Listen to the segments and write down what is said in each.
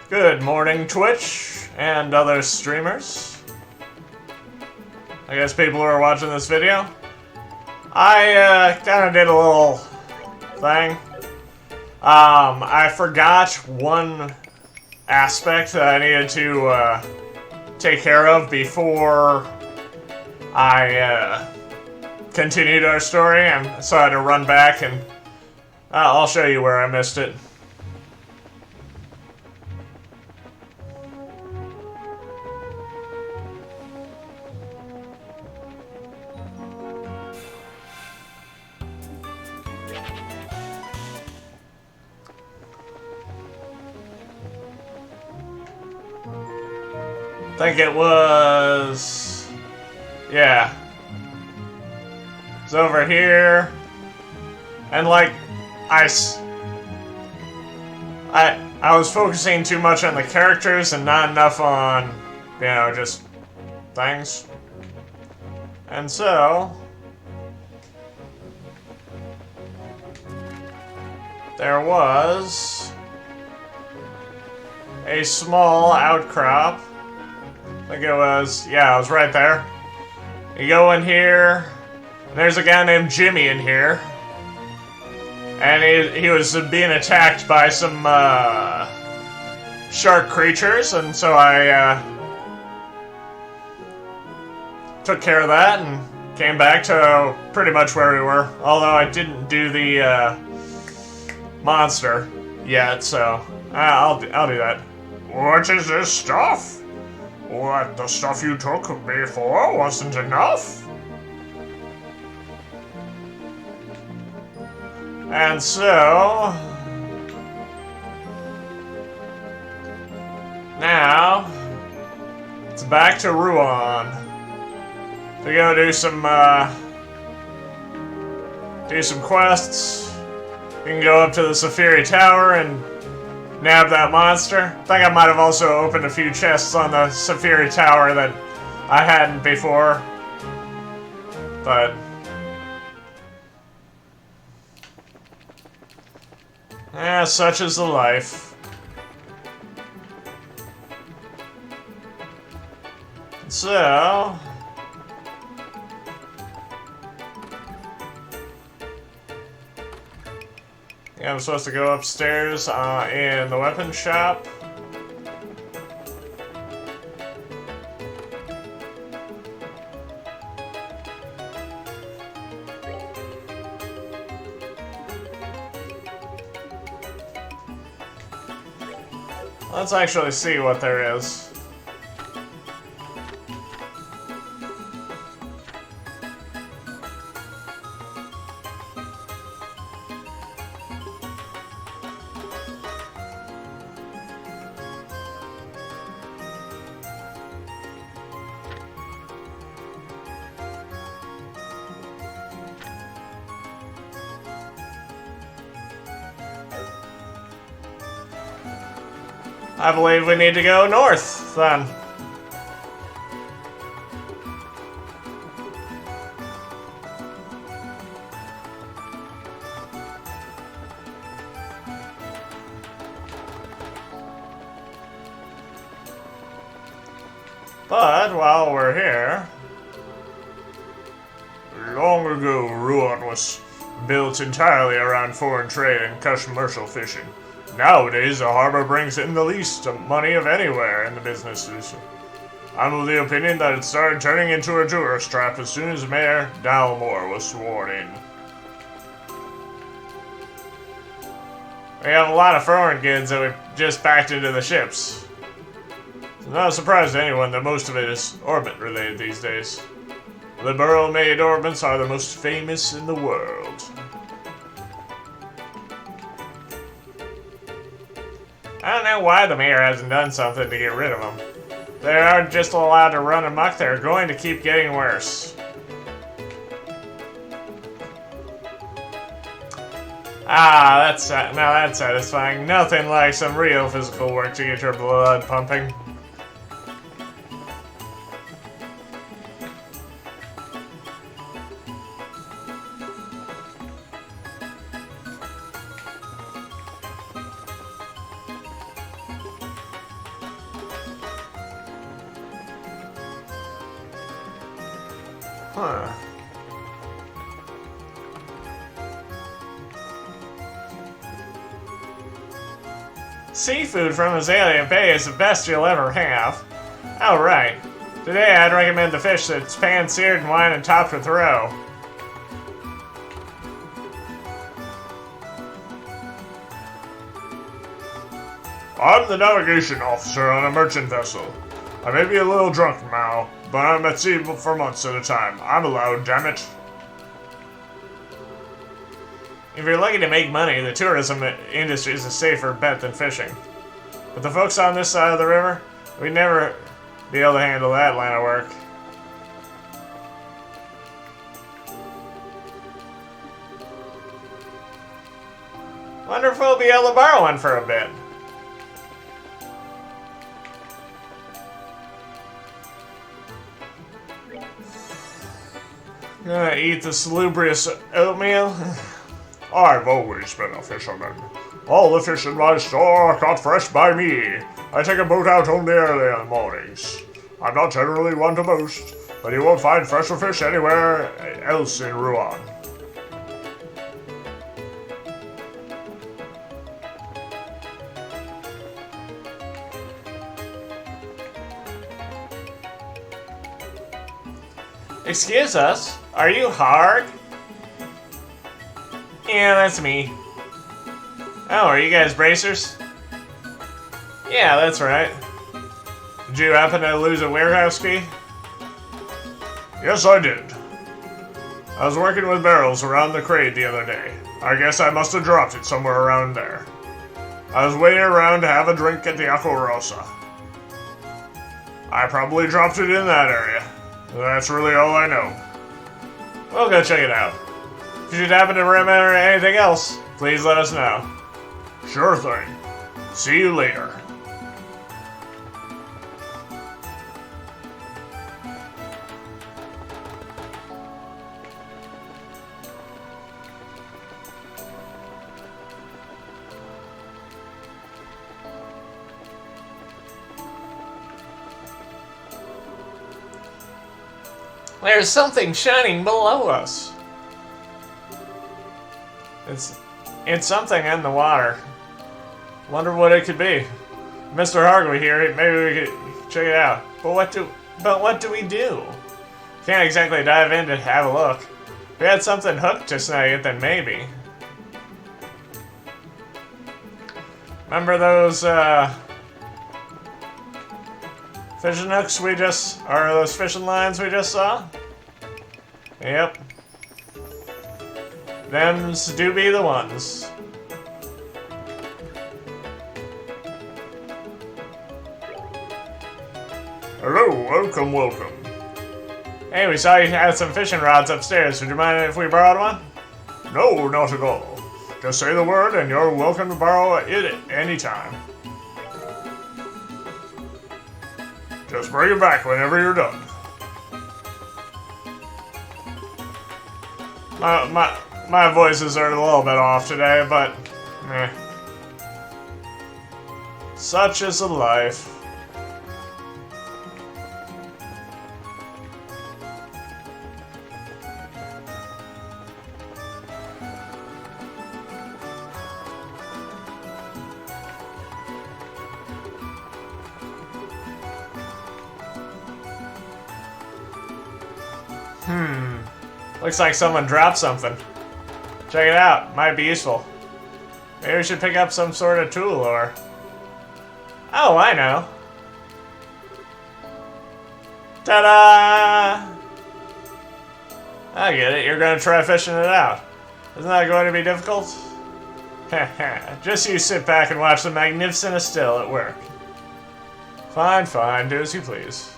Good morning, Twitch and other streamers. I guess people who are watching this video. I kind of did a little thing. I forgot one aspect that I needed to take care of before I continued our story, and so I had to run back, and I'll show you where I missed it. I think it was... yeah. It's over here. And like, I was focusing too much on the characters and not enough on, you know, just things. And so... there was... a small outcrop. I think it was, yeah, it was right there. You go in here, and there's a guy named Jimmy in here. And he was being attacked by some shark creatures, and so I took care of that and came back to pretty much where we were. Although I didn't do the monster yet, so I'll do that. What is this stuff? What, the stuff you took before wasn't enough? And so... now... it's back to Ruan. To go do some quests. You can go up to the Saphiri Tower and nab that monster. I think I might have also opened a few chests on the Saphiri Tower that I hadn't before. But... yeah, such is the life. So... yeah, I'm supposed to go upstairs in the weapon shop. Let's actually see what there is. I believe we need to go north, then. But, while we're here... long ago, Ruan was built entirely around foreign trade and commercial fishing. Nowadays, the harbor brings in the least money of anywhere in the businesses. I'm of the opinion that it started turning into a tourist trap as soon as Mayor Dalmore was sworn in. We have a lot of foreign goods that we just packed into the ships. It's not a surprise to anyone that most of it is orbit related these days. The Burrow-made orbits are the most famous in the world. I don't know why the mayor hasn't done something to get rid of them. They aren't just allowed to run amok, they're going to keep getting worse. Ah, now that's satisfying. Nothing like some real physical work to get your blood pumping. Huh. Seafood from Azalea Bay is the best you'll ever have. Oh, right. Today I'd recommend the fish that's pan-seared in wine and topped with roe. I'm the navigation officer on a merchant vessel. I may be a little drunk now, but I'm at sea for months at a time. I'm allowed, damn it. If you're looking to make money, the tourism industry is a safer bet than fishing. But the folks on this side of the river, we'd never be able to handle that line of work. Wonder if we'll be able to borrow one for a bit. Gonna eat the salubrious oatmeal. I've always been a fisherman. All the fish in my store are caught fresh by me. I take a boat out only early in the mornings. I'm not generally one to boast, but you won't find fresher fish anywhere else in Rouen. Excuse us, are you Harg? Yeah, that's me. Oh, are you guys bracers? Yeah, that's right. Did you happen to lose a warehouse key? Yes, I did. I was working with barrels around the crate the other day. I guess I must have dropped it somewhere around there. I was waiting around to have a drink at the Aqua Rosa. I probably dropped it in that area. That's really all I know. We'll go check it out. If you should happen to remember anything else, please let us know. Sure thing. See you later. There's something shining below us. It's something in the water. Wonder what it could be. Mr. Hargley here, maybe we could check it out. But what do we do? Can't exactly dive in to have a look. If we had something hooked to snag it, then maybe. Remember those fishing hooks or those fishing lines we just saw? Yep. Them's do be the ones. Hello, welcome. Hey, we saw you had some fishing rods upstairs. Would you mind if we borrowed one? No, not at all. Just say the word and you're welcome to borrow it anytime. Just bring it back whenever you're done. My voices are a little bit off today, but such is the life. Looks like someone dropped something. Check it out. Might be useful. Maybe we should pick up some sort of tool or... Oh, I know. Ta-da! I get it. You're going to try fishing it out. Isn't that going to be difficult? Just you sit back and watch the magnificent Estelle at work. Fine, fine. Do as you please.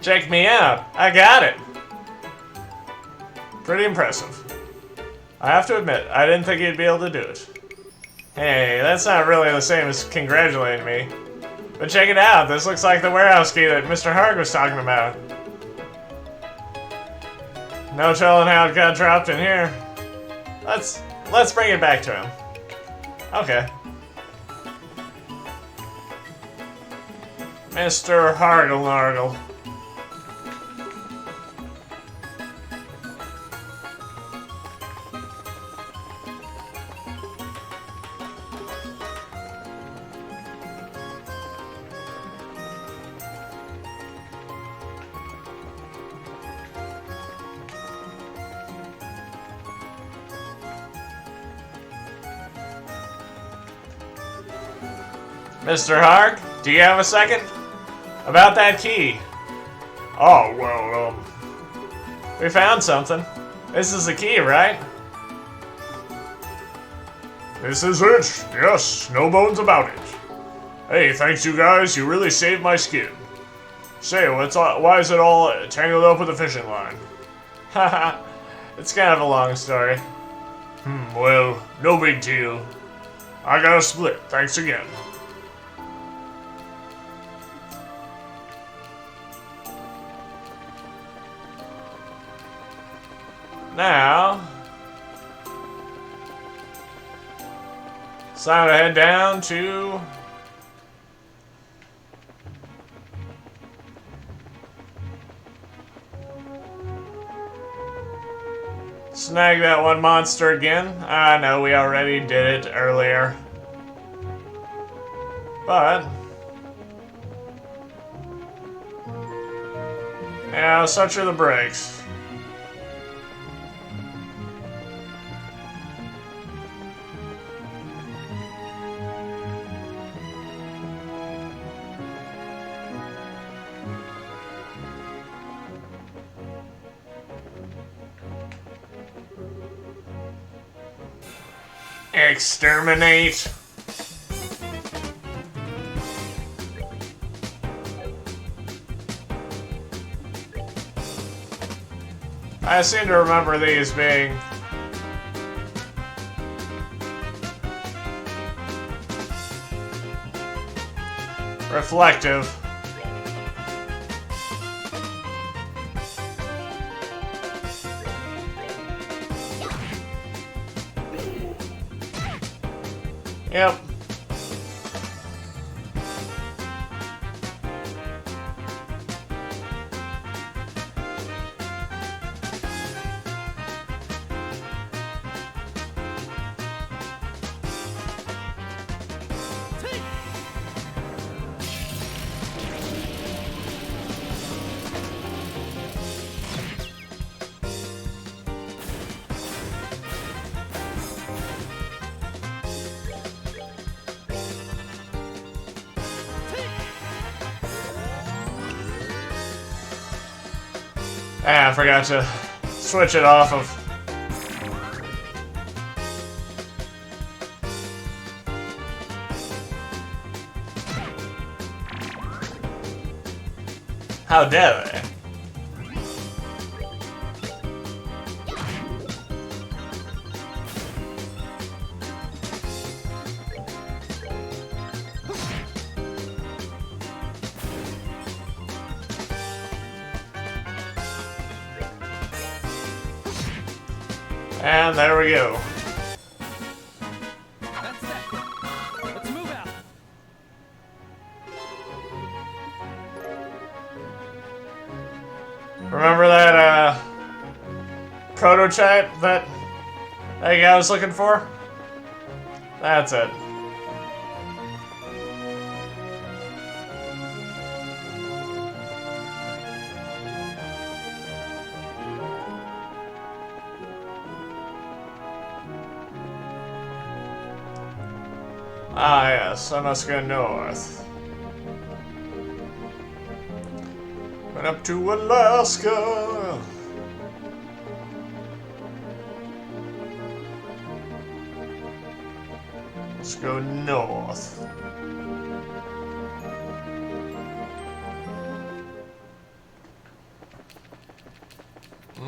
Check me out. I got it. Pretty impressive. I have to admit, I didn't think you'd be able to do it. Hey, that's not really the same as congratulating me. But check it out, this looks like the warehouse key that Mr. Harg was talking about. No telling how it got dropped in here. Let's bring it back to him. Okay. Mr. Hargle-Nargle. Mr. Harg, do you have a second? About that key. Oh, well, We found something. This is the key, right? this is it. Yes, no bones about it. Hey, thanks you guys, you really saved my skin. Say, why is it all tangled up with a fishing line? Haha, it's kind of a long story. Well, no big deal. I got a split, thanks again. Now, it's time to head down to snag that one monster again. I know we already did it earlier, but yeah, such are the breaks. Exterminate. I seem to remember these being reflective. Yep. Ah, I forgot to switch it off of. How dare they? And there we go. That's that. Let's move out. Remember that prototype that guy was looking for? That's it. Ah, yes, I must go north. Went up to Alaska. Let's go north.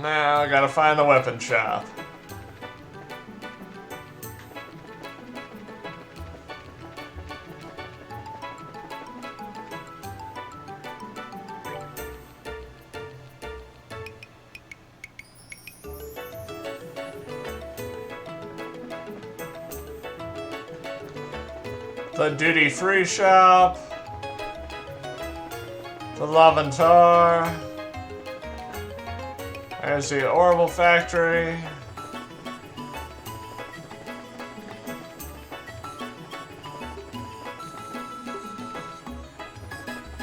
Now I gotta find the weapon shop. The duty-free shop. The Lavantar. There's the Orbital factory.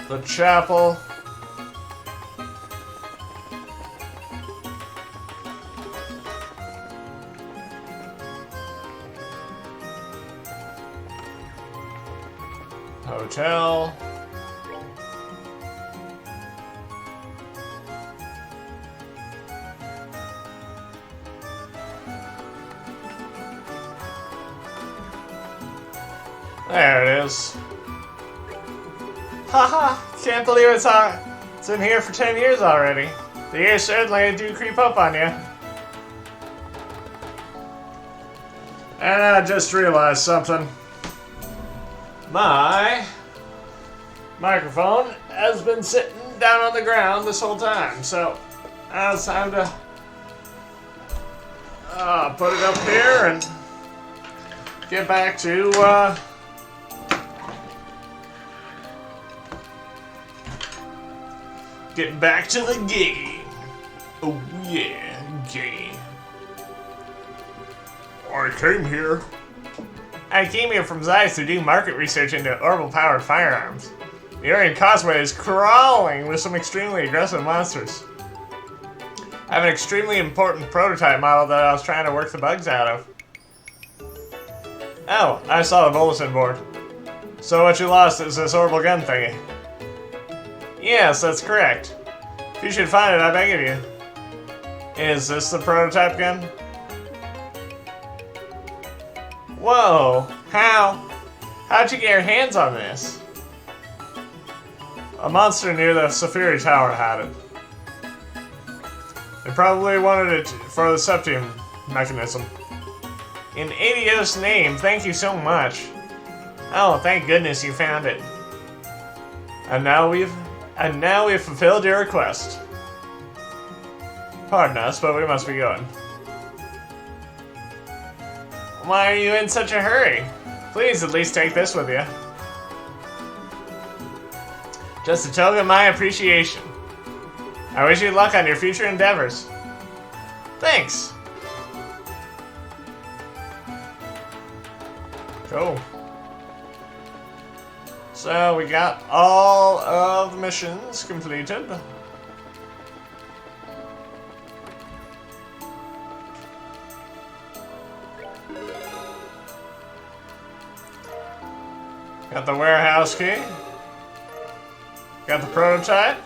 The chapel. Hotel. There it is. Haha, can't believe it's in here for 10 years already. The years certainly do creep up on you. And I just realized something. My microphone has been sitting down on the ground this whole time, so now it's time to put it up here and get back to getting back to the game. Oh yeah, game. I came here. I came here from Zeiss to do market research into orbital-powered firearms. The Orient Causeway is crawling with some extremely aggressive monsters. I have an extremely important prototype model that I was trying to work the bugs out of. Oh, I saw the bulletin board. So what you lost is this orbital gun thingy. Yes, that's correct. If you should find it, I beg of you. Is this the prototype gun? Whoa, how'd you get your hands on this? A monster near the Saphiri Tower had it. They probably wanted it for the septium mechanism. In Adios' name, thank you so much. Oh, thank goodness you found it. And now we've fulfilled your request. Pardon us, but we must be going. Why are you in such a hurry? Please at least take this with you. Just a token of my appreciation. I wish you luck on your future endeavors. Thanks. Cool. So we got all of the missions completed. Got the warehouse key. Got the prototype.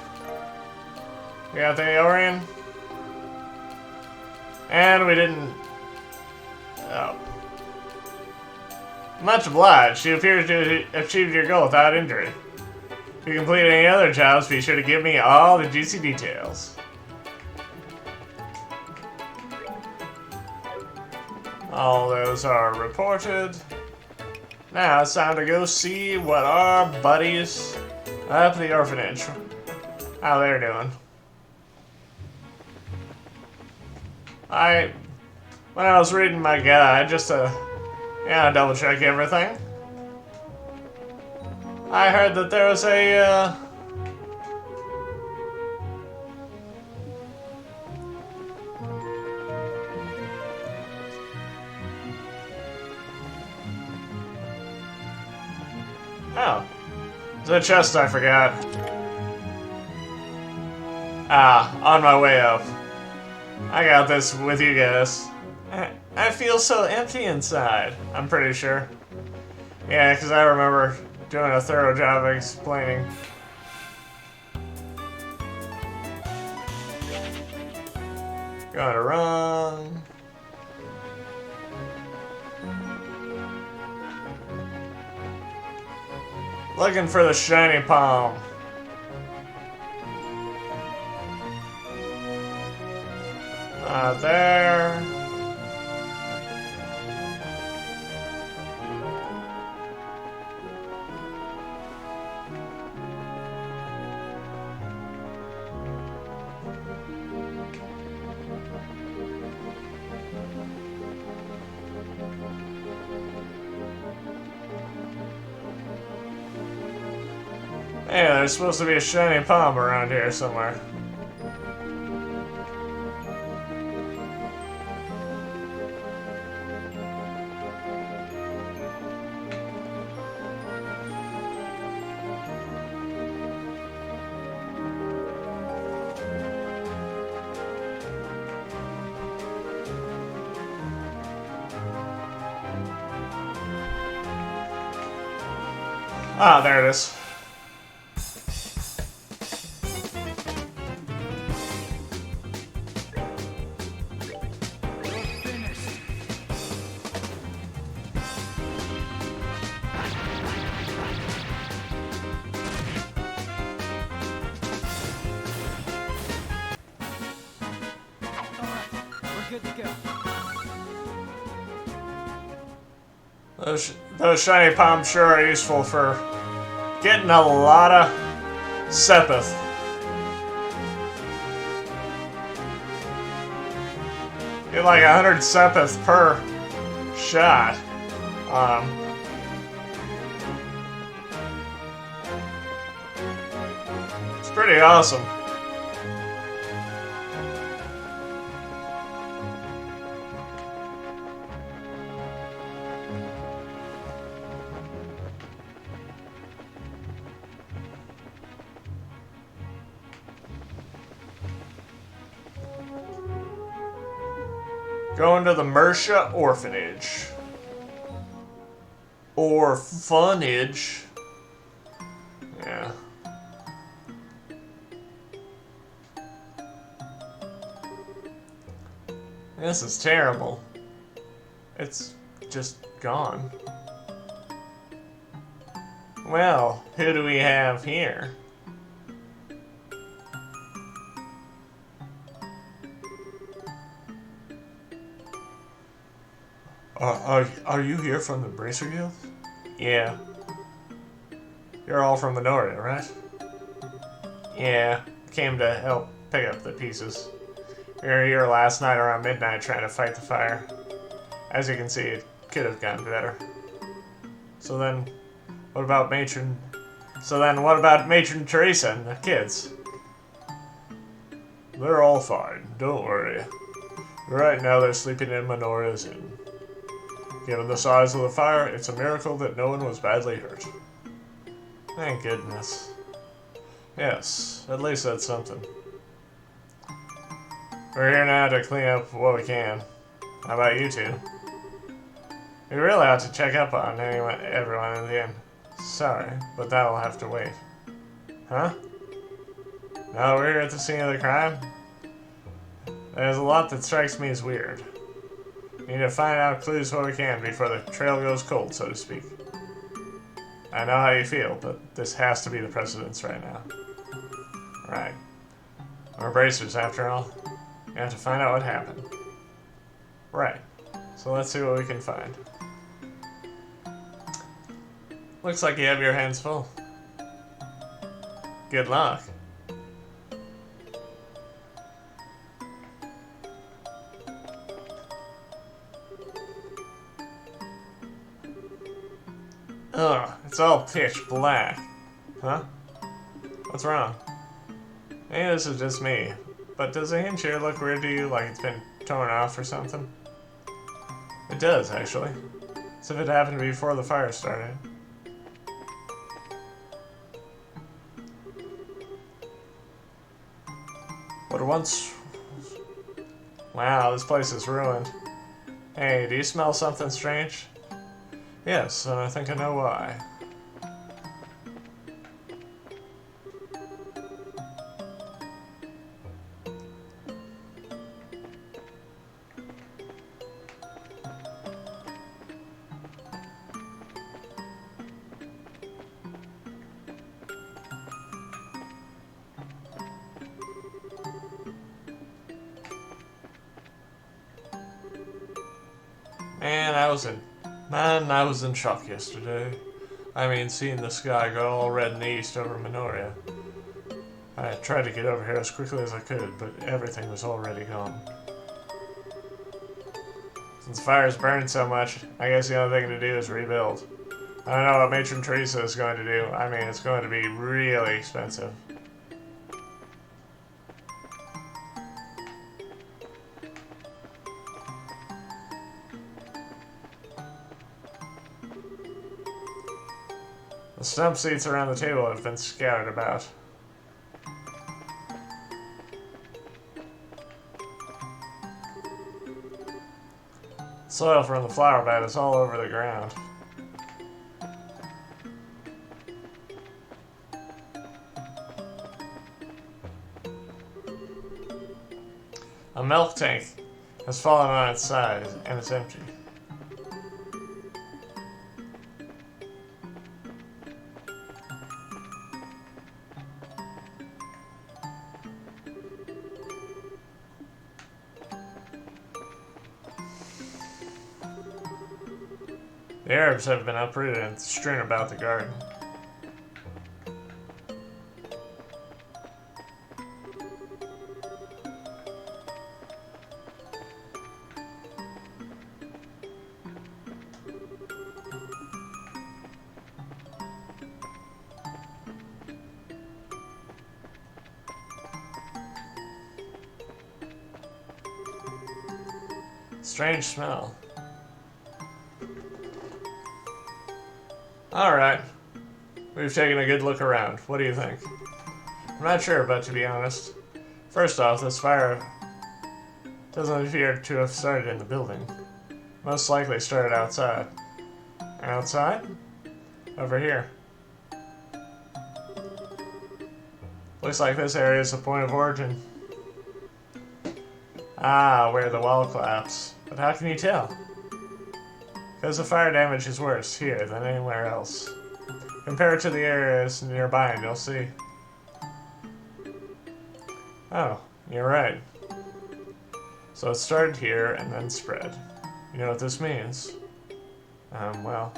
We got the Orion. And we didn't... Oh. Much obliged. You appear to have achieved your goal without injury. If you complete any other jobs, be sure to give me all the juicy details. All those are reported. Now it's time to go see what our buddies up at the orphanage, how they're doing. When I was reading my guide, just to double check everything, I heard that there was a oh, the chest I forgot. On my way up. I got this with you guys. I feel so empty inside, I'm pretty sure. Yeah, because I remember doing a thorough job of explaining. Gotta run. Looking for the shiny palm. There. Hey, there's supposed to be a shiny palm around here somewhere. Ah, there it is. We're good to go. Those shiny palms sure are useful for getting a lot of Sepith. Get like 100 Sepith per shot. It's pretty awesome. Going to the Mercia Orphanage. Or Funage. Yeah. This is terrible. It's just gone. Well, who do we have here? Are you here from the Bracer Guild? Yeah. You're all from Minoria, right? Yeah. Came to help pick up the pieces. We were here last night around midnight trying to fight the fire. As you can see, it could have gone better. So then, what about Matron Teresa and the kids? They're all fine, don't worry. Right now they're sleeping in Minoria's Inn. Given the size of the fire, it's a miracle that no one was badly hurt. Thank goodness. Yes, at least that's something. We're here now to clean up what we can. How about you two? We really ought to check up on everyone in the inn. Sorry, but that'll have to wait. Huh? Now that we're here at the scene of the crime, there's a lot that strikes me as weird. We need to find out clues what we can before the trail goes cold, so to speak. I know how you feel, but this has to be the precedence right now. Right. We're bracers, after all. We have to find out what happened. Right. So let's see what we can find. Looks like you have your hands full. Good luck. Ugh, it's all pitch black. Huh? What's wrong? Maybe this is just me, but does the hinge here look weird to you, like it's been torn off or something? It does, actually. As if it happened before the fire started. But once... Wow, this place is ruined. Hey, do you smell something strange? Yes, and I think I know why. I was in shock yesterday. I mean, seeing the sky go all red in the east over Minoria. I tried to get over here as quickly as I could, but everything was already gone. Since the fire's burned so much, I guess the only thing to do is rebuild. I don't know what Matron Teresa is going to do. I mean, it's going to be really expensive. The stump seats around the table have been scattered about. Soil from the flower bed is all over the ground. A milk tank has fallen on its side and it's empty. The herbs have been uprooted and strewn about the garden. Strange smell. Alright. We've taken a good look around. What do you think? I'm not sure, but to be honest, first off, this fire doesn't appear to have started in the building. Most likely started outside. Outside? Over here. Looks like this area is the point of origin. Ah, where the wall collapsed. But how can you tell? Because the fire damage is worse here than anywhere else. Compare it to the areas nearby and you'll see. Oh, you're right. So it started here and then spread. You know what this means? Well...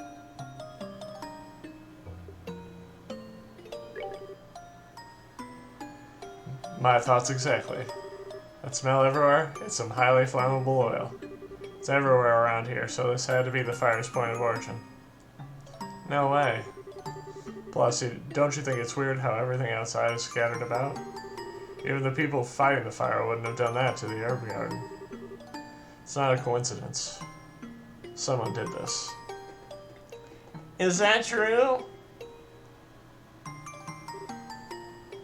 my thoughts exactly. That smell everywhere? It's some highly flammable oil. It's everywhere around here, so this had to be the fire's point of origin. No way. Plus, don't you think it's weird how everything outside is scattered about? Even the people fighting the fire wouldn't have done that to the herb garden. It's not a coincidence. Someone did this. Is that true?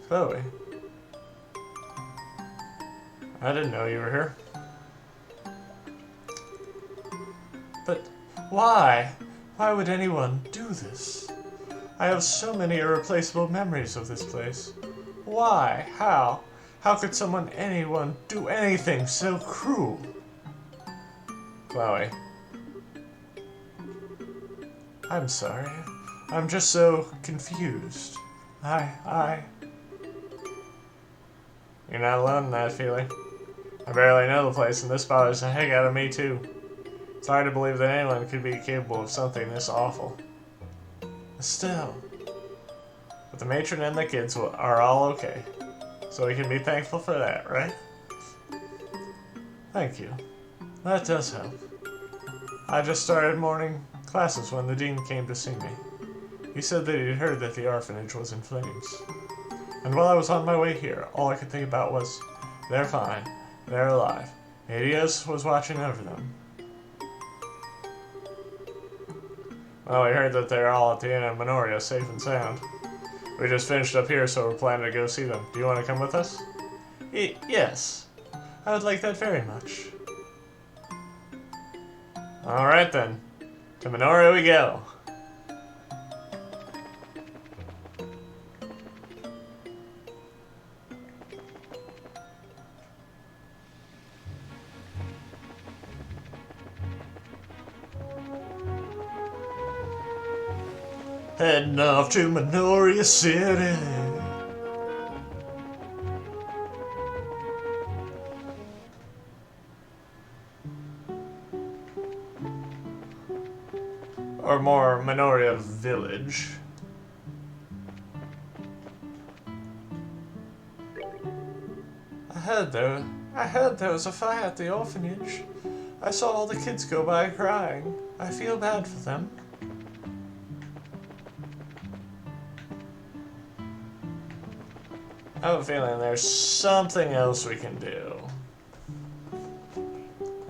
Chloe. I didn't know you were here. But why? Why would anyone do this? I have so many irreplaceable memories of this place. Why? How? How could anyone do anything so cruel? Chloe. I'm sorry. I'm just so confused. You're not alone in that feeling. I barely know the place, and this bothers the heck out of me, too. It's hard to believe that anyone could be capable of something this awful. Still. But the matron and the kids are all okay. So we can be thankful for that, right? Thank you. That does help. I just started morning classes when the dean came to see me. He said that he'd heard that the orphanage was in flames. And while I was on my way here, all I could think about was, they're fine, they're alive. Hades was watching over them. Well, we heard that they're all at the end of Minoria, safe and sound. We just finished up here, so we're planning to go see them. Do you want to come with us? Yes. I would like that very much. Alright then. To Minoria we go. Heading off to Minoria City. Or more, Minoria Village. I heard there was a fire at the orphanage. I saw all the kids go by crying. I feel bad for them. I have a feeling there's something else we can do.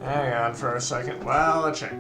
Hang on for a second while I check.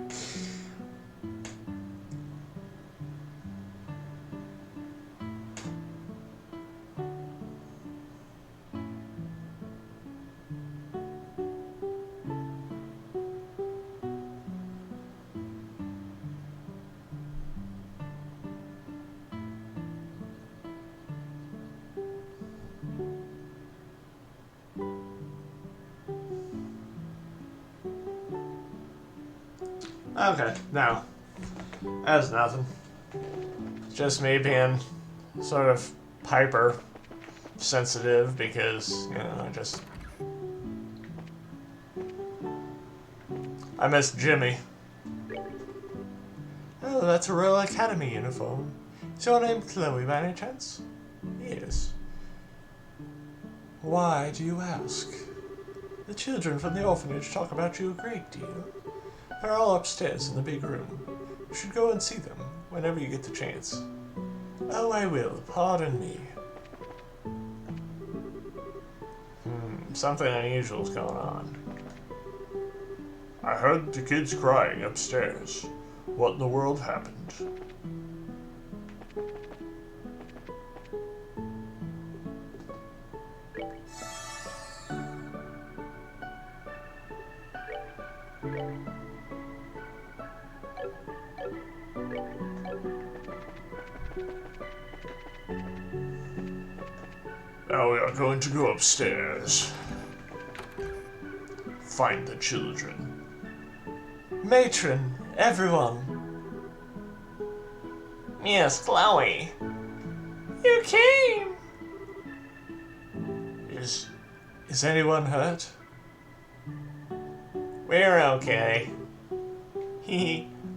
Okay, no. That's nothing. Just me being sort of Piper sensitive because, you know, I miss Jimmy. Oh, that's a Royal Academy uniform. Is your name Chloe by any chance? Yes. Why do you ask? The children from the orphanage talk about you a great deal. They're all upstairs in the big room. You should go and see them whenever you get the chance. Oh, I will. Pardon me. Something unusual's going on. I heard the kids crying upstairs. What in the world happened? Now we are going to go upstairs. Find the children. Matron, everyone. Yes, Chloe. You came. Is anyone hurt? We're okay.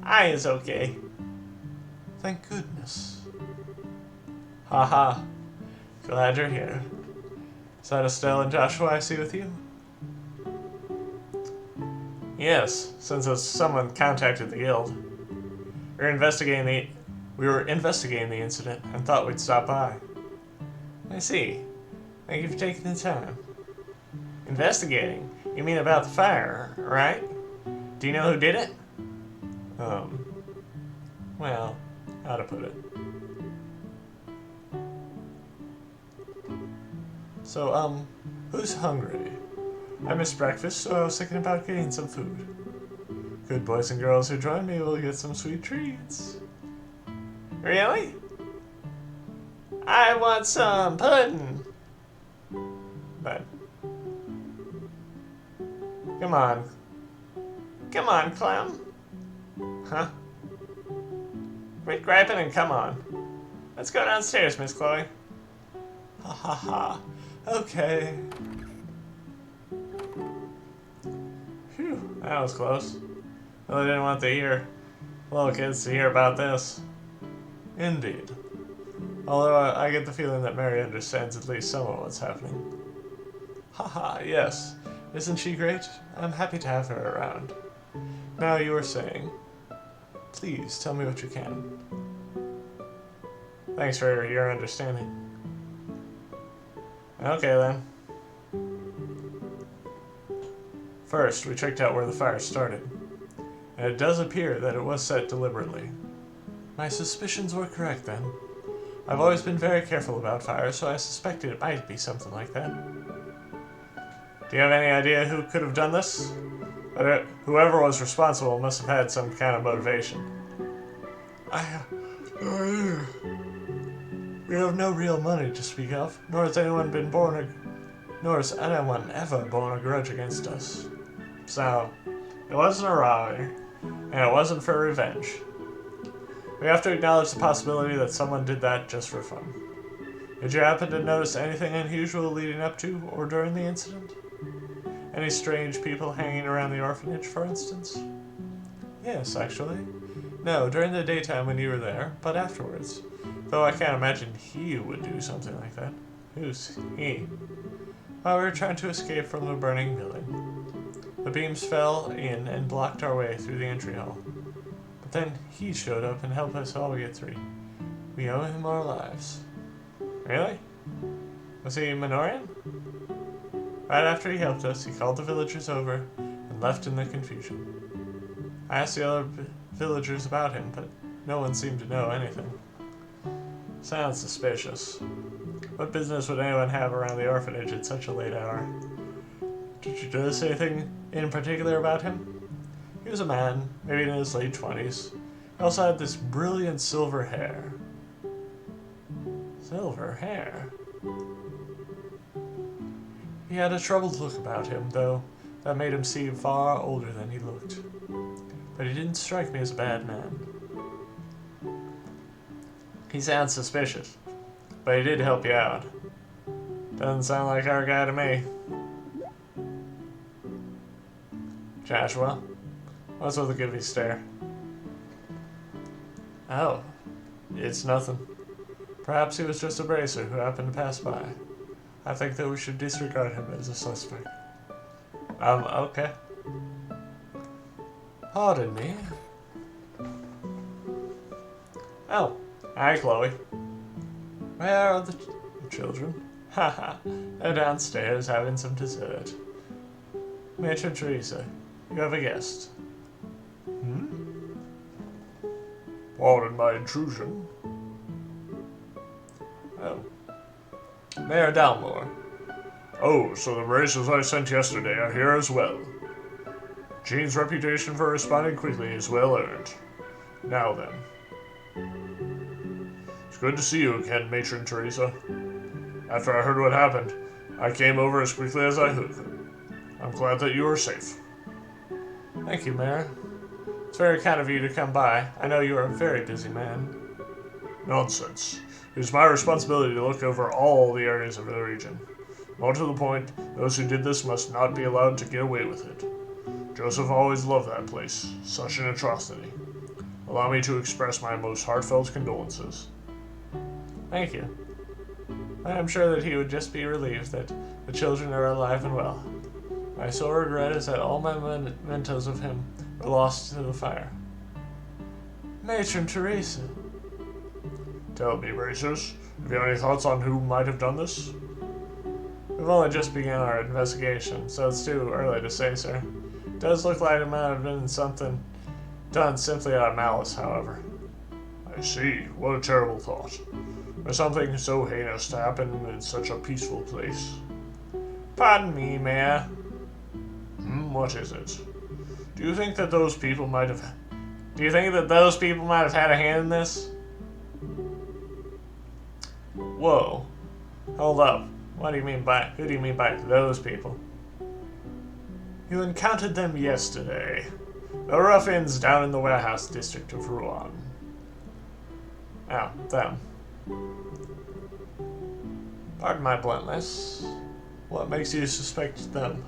I is okay. Thank goodness. Haha. Glad you're here. Is that Estelle and Joshua I see with you? Yes, since someone contacted the guild. We were investigating the incident and thought we'd stop by. I see. Thank you for taking the time. Investigating? You mean about the fire, right? Do you know who did it? Well, how to put it. So, who's hungry? I missed breakfast, so I was thinking about getting some food. Good boys and girls who join me will get some sweet treats. Really? I want some pudding. But, come on. Come on, clown. Huh? Quit griping and come on. Let's go downstairs, Miss Chloe. Ha ha ha. Okay. Phew, that was close. Really didn't want the little kids to hear about this. Indeed. Although I get the feeling that Mary understands at least some of what's happening. Haha, yes. Isn't she great? I'm happy to have her around. Now you were saying. Please, tell me what you can. Thanks for your understanding. Okay then. First, we checked out where the fire started. And it does appear that it was set deliberately. My suspicions were correct then. I've always been very careful about fire, so I suspected it might be something like that. Do you have any idea who could have done this? But whoever was responsible must have had some kind of motivation. We have no real money to speak of, nor has anyone ever borne a grudge against us. So, it wasn't a robbery, and it wasn't for revenge. We have to acknowledge the possibility that someone did that just for fun. Did you happen to notice anything unusual leading up to or during the incident? Any strange people hanging around the orphanage, for instance? Yes, actually. No, during the daytime when you were there, but afterwards. Though I can't imagine he would do something like that. Who's he? While we were trying to escape from the burning building. The beams fell in and blocked our way through the entry hall. But then he showed up and helped us all get through. We owe him our lives. Really? Was he Minorian? Right after he helped us, he called the villagers over and left in the confusion. I asked the other villagers about him, but no one seemed to know anything. Sounds suspicious. What business would anyone have around the orphanage at such a late hour? Did you notice anything in particular about him? He was a man, maybe in his late 20s. He also had this brilliant silver hair. Silver hair? He had a troubled look about him, though, that made him seem far older than he looked. But he didn't strike me as a bad man. He sounds suspicious, but he did help you out. Doesn't sound like our guy to me. Joshua, what's with the goofy stare? Oh, it's nothing. Perhaps he was just a bracer who happened to pass by. I think that we should disregard him as a suspect. Okay. Pardon me. Oh, hi, Chloe. Where are the children? Haha, they're downstairs having some dessert. Matron Teresa, you have a guest. Pardon my intrusion. Oh. Mayor Dalmore. Oh, so the bracers I sent yesterday are here as well. Jean's reputation for responding quickly is well earned. Now then. It's good to see you again, Matron Teresa. After I heard what happened, I came over as quickly as I could. I'm glad that you are safe. Thank you, Mayor. It's very kind of you to come by. I know you are a very busy man. Nonsense. It is my responsibility to look over all the areas of the region. More to the point, those who did this must not be allowed to get away with it. Joseph always loved that place. Such an atrocity. Allow me to express my most heartfelt condolences. Thank you. I am sure that he would just be relieved that the children are alive and well. My sole regret is that all my mementos of him were lost to the fire. Matron Teresa. Tell me, Bracers, have you any thoughts on who might have done this? We've only just begun our investigation, so it's too early to say, sir. It does look like it might have been something done simply out of malice, however. I see. What a terrible thought. For something so heinous to happen in such a peaceful place. Pardon me, Mayor. What is it? Do you think that those people might have... had a hand in this? Whoa. Hold up. Who do you mean by those people? You encountered them yesterday. The ruffians down in the warehouse district of Rouen. Oh, them. Pardon my bluntness. What makes you suspect them?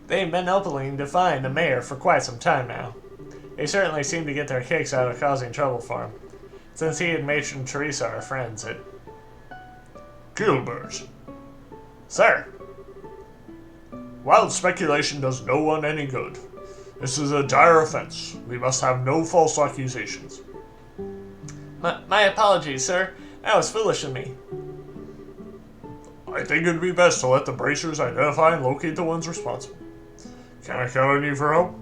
They've been openly defying the mayor for quite some time now. They certainly seem to get their kicks out of causing trouble for him. Since he and Matron Teresa are friends, Gilbert. Sir! Wild speculation does no one any good. This is a dire offense. We must have no false accusations. My apologies, sir. That was foolish of me. I think it would be best to let the Bracers identify and locate the ones responsible. Can I count on you for help?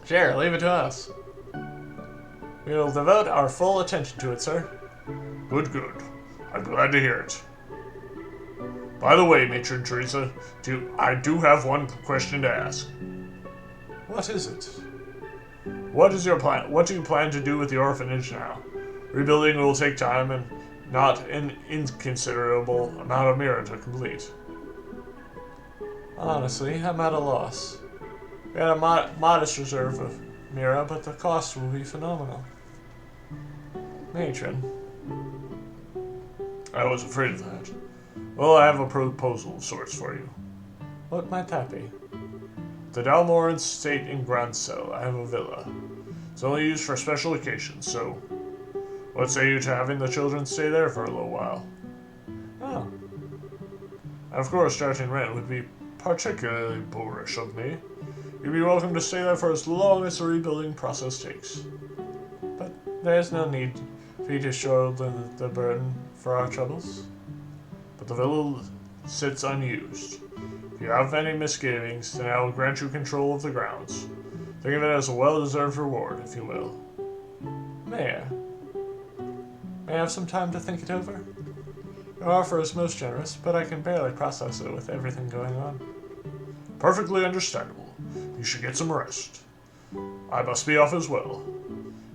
Sure, leave it to us. We will devote our full attention to it, sir. Good. I'm glad to hear it. By the way, Matron Teresa, I do have one question to ask. What is it? What is your plan? What do you plan to do with the orphanage now? Rebuilding will take time and not an inconsiderable amount of mirror to complete. Honestly, I'm at a loss. We had a modest reserve of Mira, but the cost will be phenomenal. Matron. I was afraid of that. Well, I have a proposal of sorts for you. What might that be? The Dalmor Estate in Grancel. I have a villa. It's only used for special occasions, so what say you to having the children stay there for a little while? Oh, Of course, charging rent would be particularly boorish of me. You'd be welcome to stay there for as long as the rebuilding process takes. but there's no need for you to shoulder the burden for our troubles. But the villa sits unused. If you have any misgivings, then I will grant you control of the grounds. Think of it as a well-deserved reward, if you will. May I have some time to think it over? Your offer is most generous, but I can barely process it with everything going on. Perfectly understandable. You should get some rest. I must be off as well.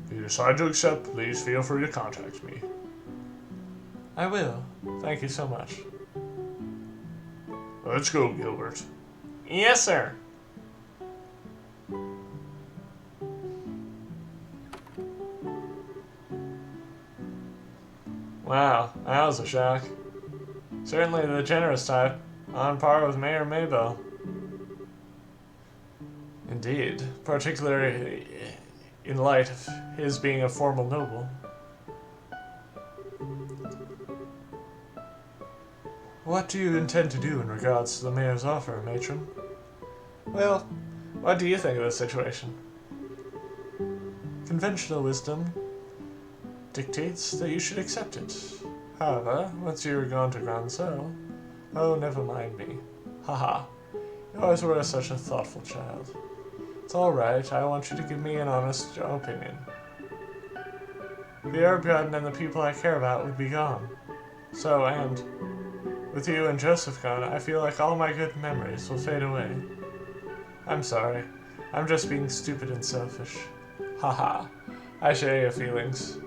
If you decide to accept, please feel free to contact me. I will. Thank you so much. Let's go, Gilbert. Yes, sir. Wow, that was a shock. Certainly the generous type, on par with Mayor Maybell. Indeed, particularly in light of his being a formal noble. What do you intend to do in regards to the mayor's offer, matron? Well, what do you think of the situation? Conventional wisdom dictates that you should accept it. However, once you are gone to Grancel, oh, never mind me. Haha, you always were such a thoughtful child. It's alright, I want you to give me an honest opinion. The herb garden and the people I care about would be gone. So, and with you and Joseph gone, I feel like all my good memories will fade away. I'm sorry. I'm just being stupid and selfish. Haha, I share your feelings.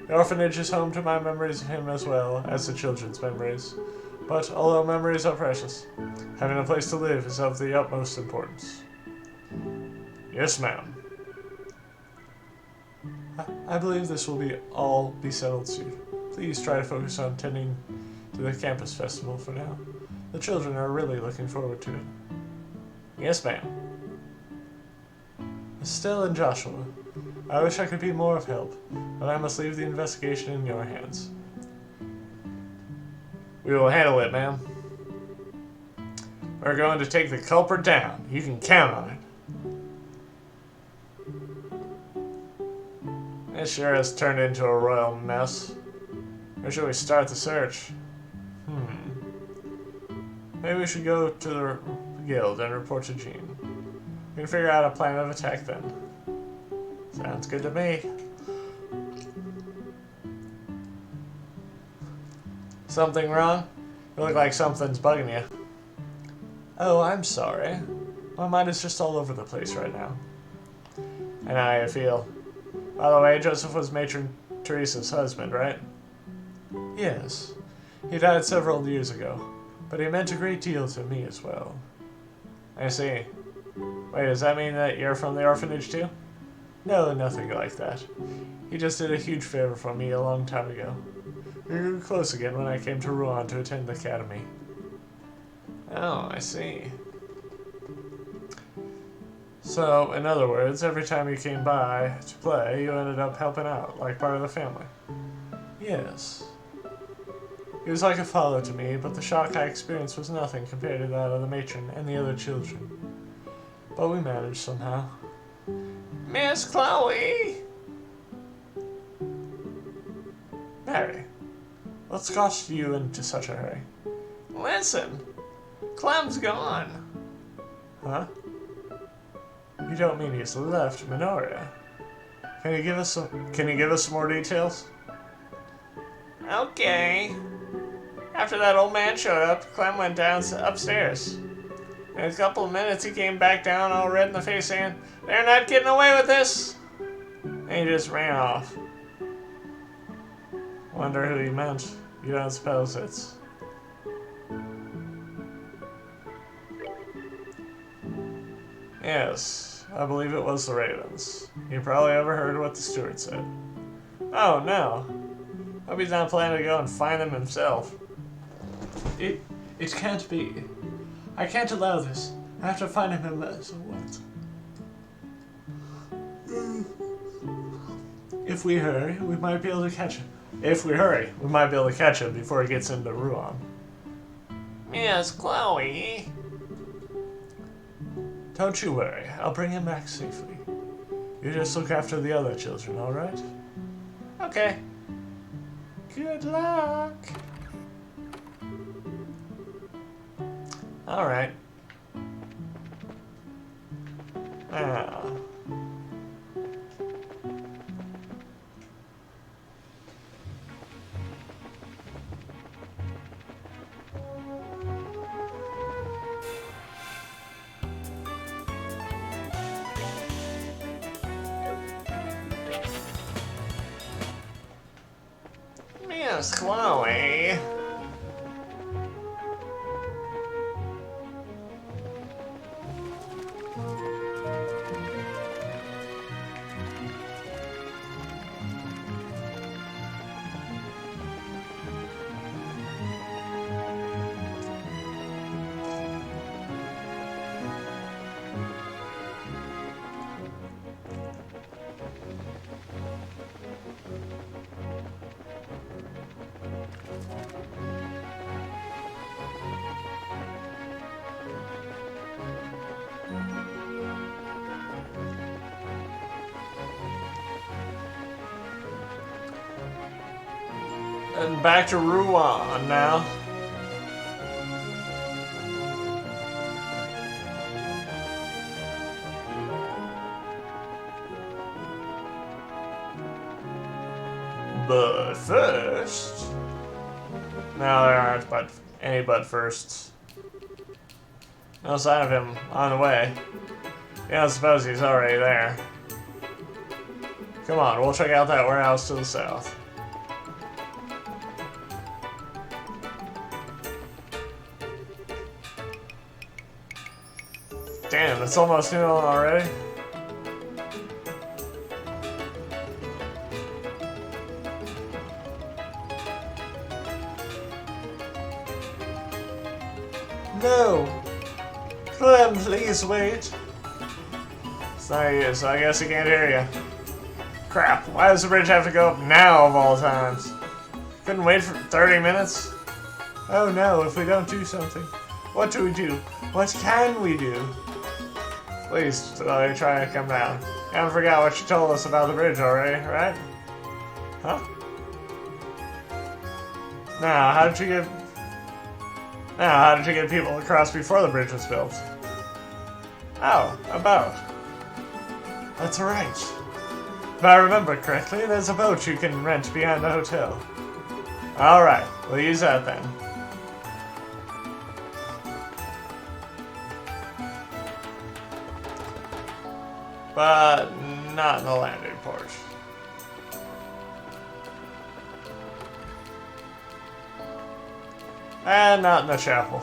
The orphanage is home to my memories of him as well as the children's memories. But although memories are precious, having a place to live is of the utmost importance. Yes, ma'am. I believe this will all be settled soon. Please try to focus on tending to the campus festival for now. The children are really looking forward to it. Yes, ma'am. Estelle and Joshua, I wish I could be more of help, but I must leave the investigation in your hands. We will handle it, ma'am. We're going to take the culprit down. You can count on it. It sure has turned into a royal mess. Where should we start the search? Maybe we should go to the guild and report to Jean. We can figure out a plan of attack then. Sounds good to me. Something wrong? You look like something's bugging you. Oh, I'm sorry. My mind is just all over the place right now. I know how you feel. By the way, Joseph was Matron Teresa's husband, right? Yes. He died several years ago, but he meant a great deal to me as well. I see. Wait, does that mean that you're from the orphanage too? No, nothing like that. He just did a huge favor for me a long time ago. We grew close again when I came to Rouen to attend the academy. Oh, I see. So, in other words, every time you came by to play, you ended up helping out, like part of the family. Yes. He was like a father to me, but the shock I experienced was nothing compared to that of the matron and the other children. But we managed somehow. Miss Chloe! Mary, what's cost you into such a hurry? Listen, Clem's gone. Huh? You don't mean he's left Minoria? Can you give us some more details? Okay. After that old man showed up, Clem went down upstairs. In a couple of minutes, he came back down all red in the face saying, "They're not getting away with this!" And he just ran off. Wonder who he meant. You don't suppose it's... Yes, I believe it was the Ravens. You probably overheard what the steward said. Oh no. Hope he's not planning to go and find them himself. It can't be. I can't allow this. I have to find him in so what? If we hurry, we might be able to catch him. If we hurry, we might be able to catch him before he gets into Ruan. Yes, Chloe. Don't you worry, I'll bring him back safely. You just look after the other children, alright? Okay. Good luck. Alright. Now. Miss Chloe. And back to Ruan now. But first... No, there aren't any but firsts. No sign of him on the way. Yeah, I suppose he's already there. Come on, we'll check out that warehouse to the south. Damn, it's almost noon already. No! Clem, please wait. It's not you, so I guess he can't hear you. Crap, why does the bridge have to go up now of all times? Couldn't wait for 30 minutes? Oh no, if we don't do something. What do we do? What can we do? Please, try to come down. I haven't forgot what you told us about the bridge already, right? Huh? Now, how did you get people across before the bridge was built? Oh, a boat. That's right. If I remember correctly, there's a boat you can rent behind the hotel. Alright, we'll use that then. But not in the landing port. And not in the chapel.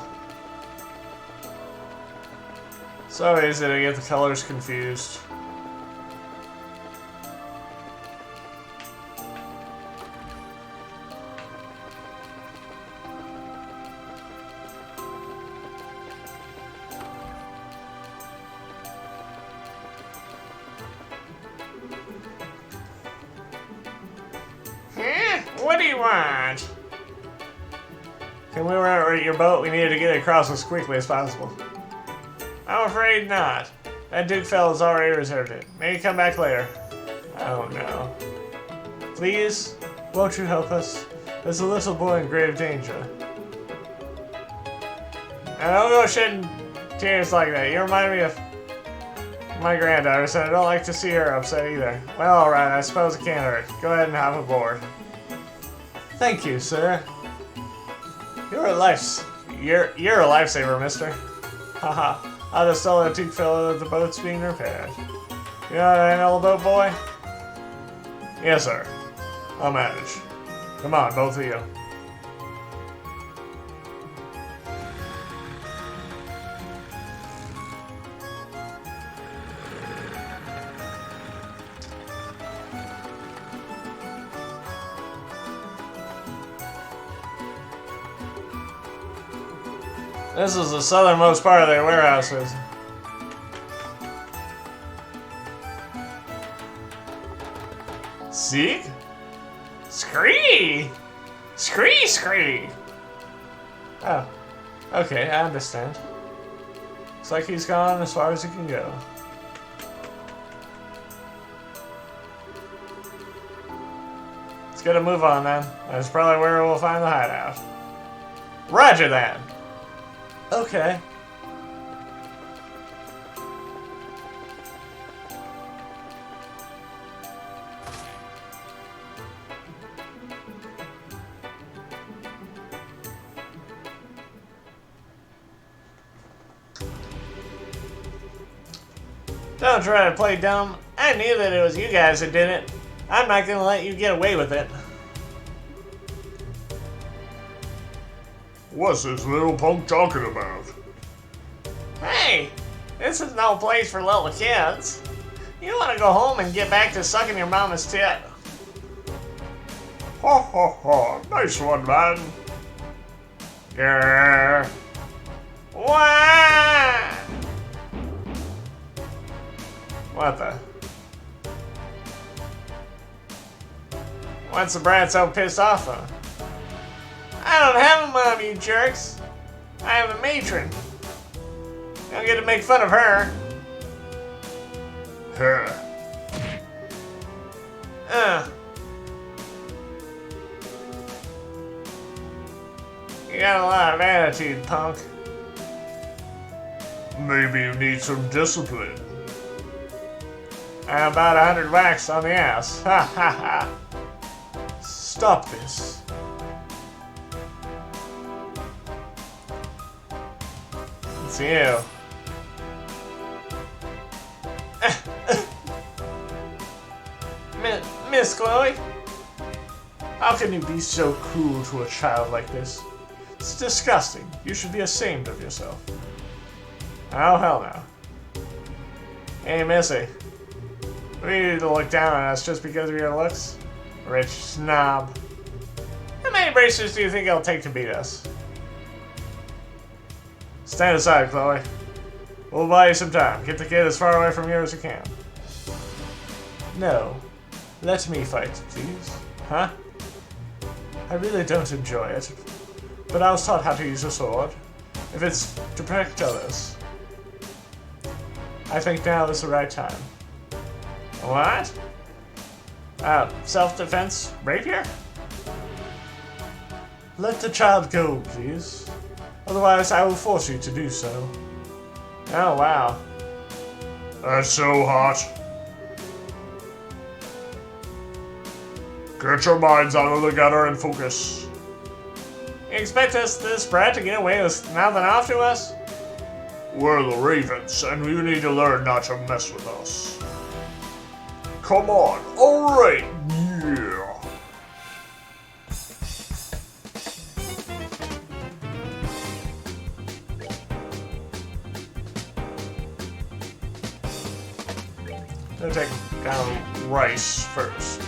So easy to get the colors confused. What do you want? Can we rent your boat? We need to get across as quickly as possible. I'm afraid not. That Duke fellow's already reserved it. Maybe come back later. Oh no. Please, won't you help us? There's a little boy in grave danger. And don't go shedding tears like that. You remind me of my granddaughter, so I don't like to see her upset either. Well, alright, I suppose it can't hurt. Go ahead and hop aboard. Thank you, sir. You're a lifesaver, mister. Haha. I'll just tell that Duke fellow that the boat's being repaired. You know how to handle a boat, boy? Yes, sir. I'll manage. Come on, both of you. This is the southernmost part of their warehouses. Sieg? Scree! Scree! Oh. Okay, I understand. Looks like he's gone as far as he can go. Let's get a move on then. That's probably where we'll find the hideout. Roger that! Okay. Don't try to play dumb. I knew that it was you guys that did it. I'm not gonna let you get away with it. What's this little punk talking about? Hey! This is no place for little kids. You wanna go home and get back to sucking your mama's tit. Ha ha ha, nice one, man. Grrr. Wah! What the? What's the brat so pissed off of? I don't have a mom, you jerks. I have a matron. You don't get to make fun of her. Huh. You got a lot of attitude, punk. Maybe you need some discipline. And about 100 whacks on the ass. Ha ha ha. Stop this. It's you. Miss Chloe? How can you be so cruel to a child like this? It's disgusting. You should be ashamed of yourself. Oh, hell no. Hey, Missy. We need to look down on us just because of your looks? Rich snob. How many bracers do you think it'll take to beat us? Stand aside, Chloe. We'll buy you some time. Get the kid as far away from you as you can. No. Let me fight, please. Huh? I really don't enjoy it. But I was taught how to use a sword. If it's to protect others. I think now is the right time. What? Self-defense rapier? Let the child go, please. Otherwise, I will force you to do so. Oh, wow. That's so hot. Get your minds out of the gutter and focus. You expect this brat to get away with mouthing off to us? We're the Ravens, and you need to learn not to mess with us. Come on, alright, yeah. Gonna take rice first.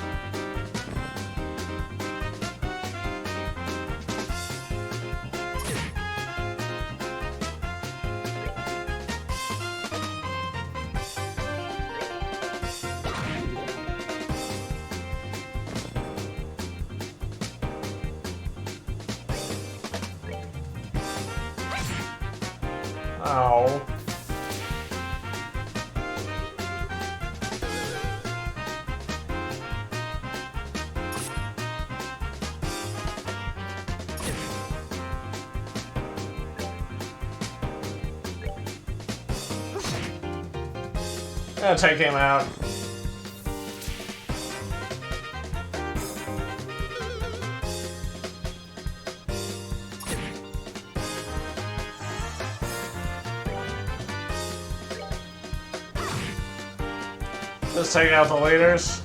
Oh. Gonna take him out. Just taking out the leaders.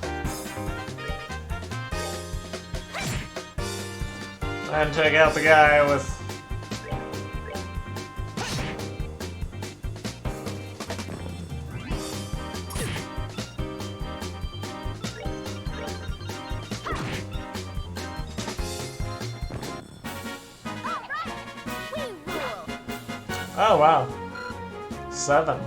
And take out the guy with... Oh, wow. 7.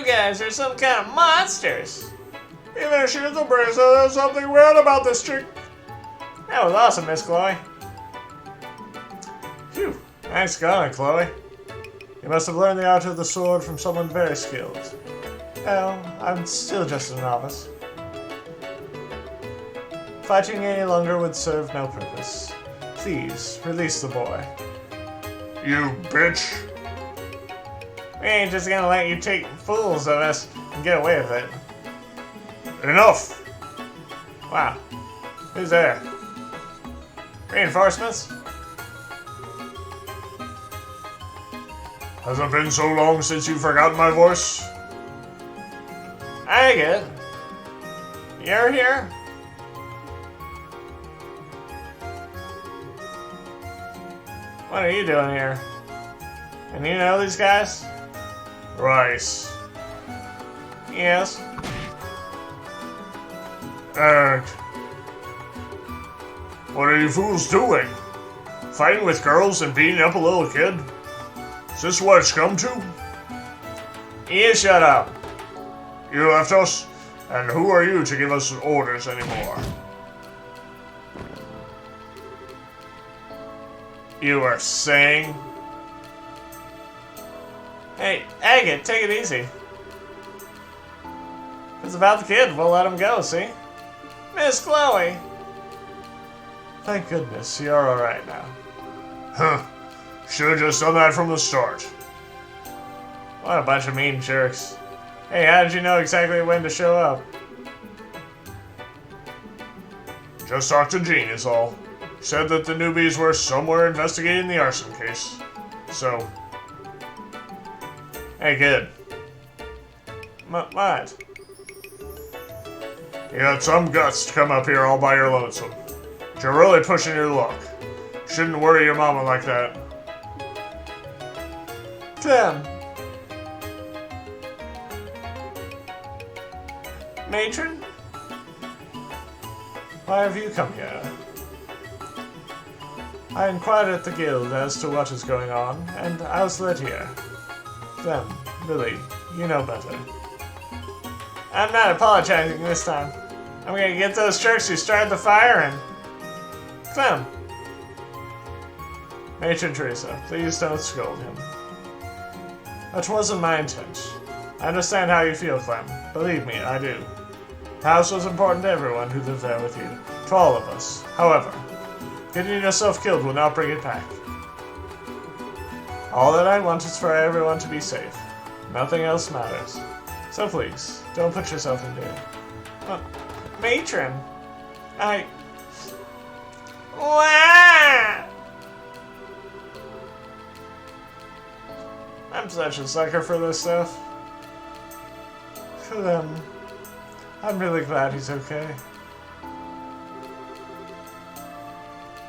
You guys are some kind of monsters. Even she is a bracer, there's something weird about this chick. That was awesome, Miss Chloe. Phew. Nice going, Chloe. You must have learned the art of the sword from someone very skilled. Well, I'm still just a novice. Fighting any longer would serve no purpose. Please, release the boy. You bitch. We ain't just gonna let you take fools of us and get away with it. Enough. Wow. Who's there? Reinforcements? Has it been so long since you forgot my voice? I get it. You're here? What are you doing here? And you know these guys? Rice. Yes. And what are you fools doing? Fighting with girls and beating up a little kid? Is this what it's come to? You shut up. You left us? And who are you to give us orders anymore? You are saying? Hey, Agate, take it easy. If it's about the kid, we'll let him go, see? Miss Chloe! Thank goodness, you're alright now. Huh. Should've just done that from the start. What a bunch of mean jerks. Hey, how did you know exactly when to show up? Just talked to Jean is all. Said that the newbies were somewhere investigating the arson case. So, Hey, kid. What? you got some guts to come up here all by your lonesome. But you're really pushing your luck. Shouldn't worry your mama like that. Clem. Matron? Why have you come here? I inquired at the guild as to what is going on, and I was led here. Clem, Lily, you know better. I'm not apologizing this time. I'm gonna get those jerks who started the fire and... Clem! Matron Teresa, please don't scold him. That wasn't my intent. I understand how you feel, Clem. Believe me, I do. The house was important to everyone who lived there with you. To all of us. However, getting yourself killed will not bring it back. All that I want is for everyone to be safe. Nothing else matters. So please, don't put yourself in danger. Matron! Wah! I'm such a sucker for this stuff. Clem, I'm really glad he's okay.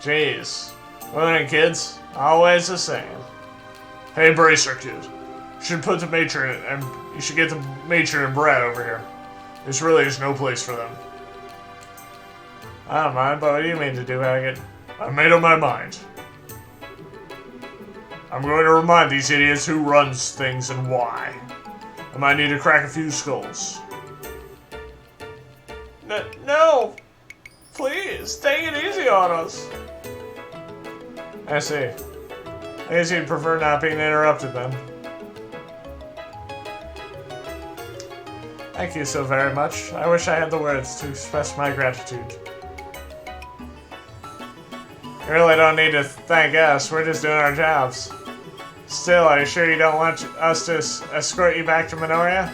Jeez. Women and kids, always the same. Hey, Bracer kid. You should put the matron and you should get the matron and Brad over here. This really is no place for them. I don't mind, but what do you mean to do, Agate? I've made up my mind. I'm going to remind these idiots who runs things and why. I might need to crack a few skulls. No! Please, take it easy on us. I see. I guess you'd prefer not being interrupted then. Thank you so very much. I wish I had the words to express my gratitude. You really don't need to thank us, we're just doing our jobs. Still, are you sure you don't want us to escort you back to Minoria?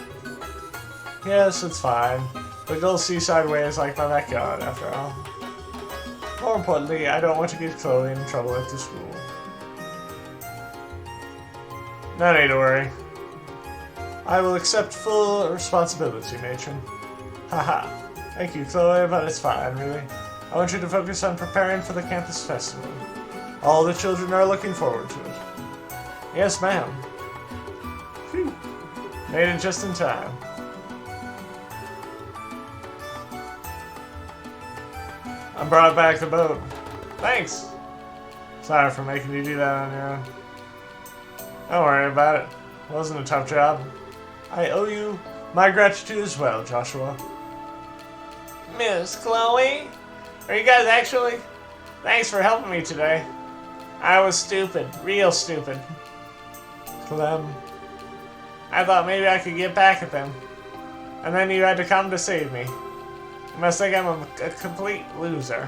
Yes, it's fine. The Gold Seaside Way is like my backyard, after all. More importantly, I don't want to get Chloe in trouble at the school. No need to worry. I will accept full responsibility, Matron. Haha. Thank you, Chloe, but it's fine, really. I want you to focus on preparing for the campus festival. All the children are looking forward to it. Yes, ma'am. Phew. Made it just in time. I brought back the boat. Thanks. Sorry for making you do that on your own. Don't worry about it. It wasn't a tough job. I owe you my gratitude as well, Joshua. Miss Chloe? Are you guys actually? Thanks for helping me today. I was stupid. Real stupid. Clem. I thought maybe I could get back at them. And then you had to come to save me. You must think I'm a complete loser.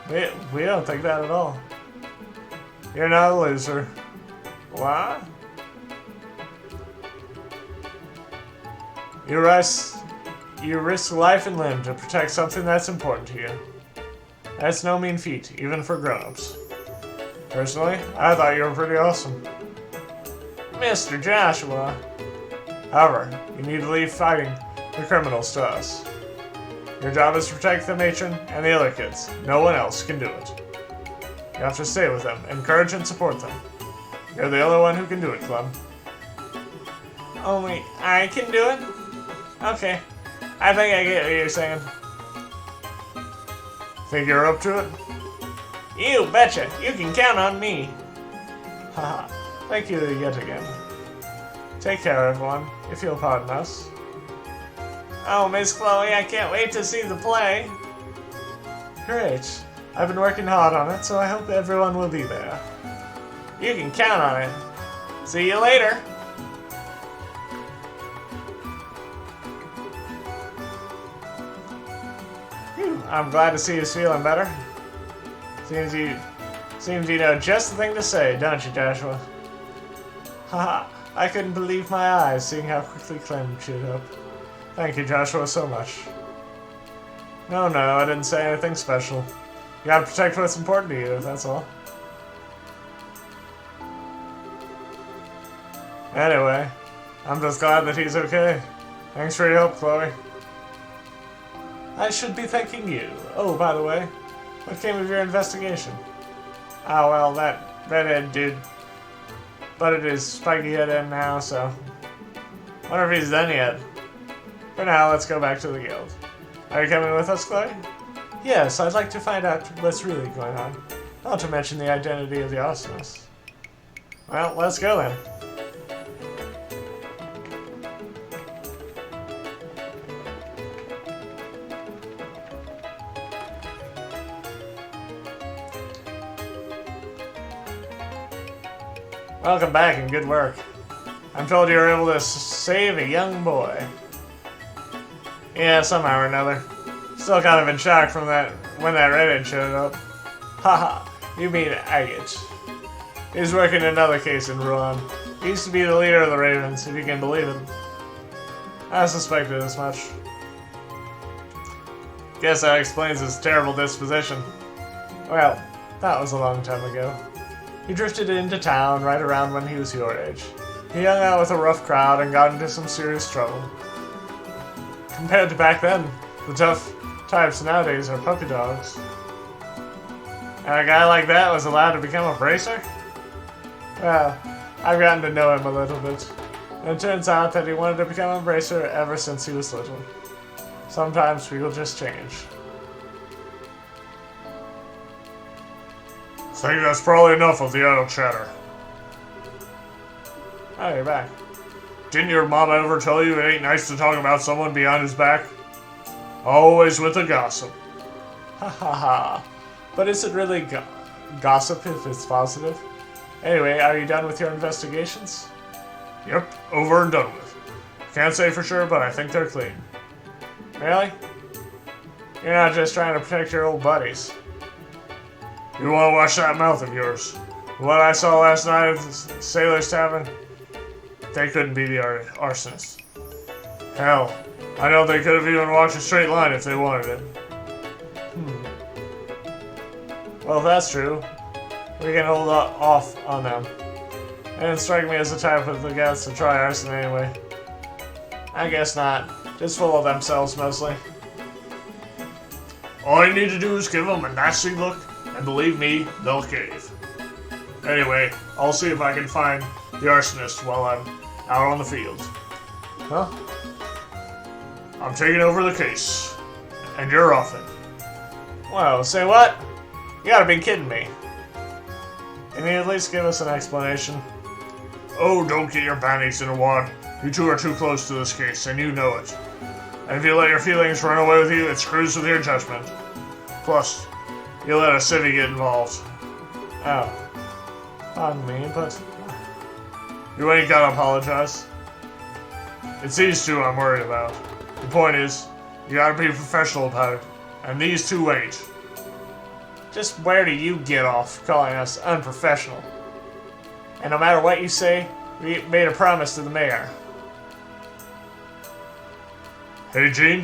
We don't think that at all. You're not a loser. What? You risk life and limb to protect something that's important to you. That's no mean feat, even for grown-ups. Personally, I thought you were pretty awesome. Mr. Joshua. However, you need to leave fighting the criminals to us. Your job is to protect the matron and the other kids. No one else can do it. You have to stay with them, encourage and support them. You're the only one who can do it, Clem. Only I can do it? Okay. I think I get what you're saying. Think you're up to it? You betcha. You can count on me. Haha. Thank you yet again. Take care, everyone, if you'll pardon us. Oh, Miss Chloe, I can't wait to see the play. Great. I've been working hard on it, so I hope everyone will be there. You can count on it. See you later. Phew, I'm glad to see he's feeling better. Seems you know just the thing to say, don't you, Joshua? Haha, I couldn't believe my eyes seeing how quickly Clem cheered up. Thank you, Joshua, so much. No, I didn't say anything special. You gotta protect what's important to you, that's all. Anyway, I'm just glad that he's okay. Thanks for your help, Chloe. I should be thanking you. Oh, by the way, what came of your investigation? Oh, well, that redhead dude butted his spiky head in now, so... wonder if he's done yet. For now, let's go back to the guild. Are you coming with us, Chloe? Yes, I'd like to find out what's really going on. Not to mention the identity of the arsonist. Well, let's go then. Welcome back and good work. I'm told you were able to save a young boy. Yeah, somehow or another. Still kind of in shock from when that redhead showed up. Haha, you mean Agate. He's working another case in Rouen. He used to be the leader of the Ravens, if you can believe it. I suspected as much. Guess that explains his terrible disposition. Well, that was a long time ago. He drifted into town right around when he was your age. He hung out with a rough crowd and got into some serious trouble. Compared to back then, the tough types nowadays are puppy dogs. And a guy like that was allowed to become a bracer? Well, I've gotten to know him a little bit. And it turns out that he wanted to become a bracer ever since he was little. Sometimes people just change. I think that's probably enough of the idle chatter. Oh, you're back. Didn't your mama ever tell you it ain't nice to talk about someone behind his back? Always with a gossip. Ha ha ha. But is it really gossip if it's positive? Anyway, are you done with your investigations? Yep, over and done with. Can't say for sure, but I think they're clean. Really? You're not just trying to protect your old buddies. You want to watch that mouth of yours? What I saw last night at the Sailor's Tavern? They couldn't be the arsonists. Hell, I know they could have even walked a straight line if they wanted it. Well, if that's true, we can hold off on them. They didn't strike me as the type with the guts to try arson anyway. I guess not. Just full of themselves, mostly. All you need to do is give them a nasty look, and believe me, they'll cave. Anyway, I'll see if I can find the arsonist while I'm out on the field. Huh? I'm taking over the case, and you're off it. Whoa, say what? You gotta be kidding me. Can you at least give us an explanation? Oh, don't get your panties in a wad. You two are too close to this case, and you know it. And if you let your feelings run away with you, it screws with your judgment. Plus, you let a city get involved. Oh. Pardon me, but... You ain't gotta apologize. It's these two I'm worried about. The point is, you gotta be professional about it, and these two ain't. Just where do you get off calling us unprofessional? And no matter what you say, we made a promise to the mayor. Hey, Gene.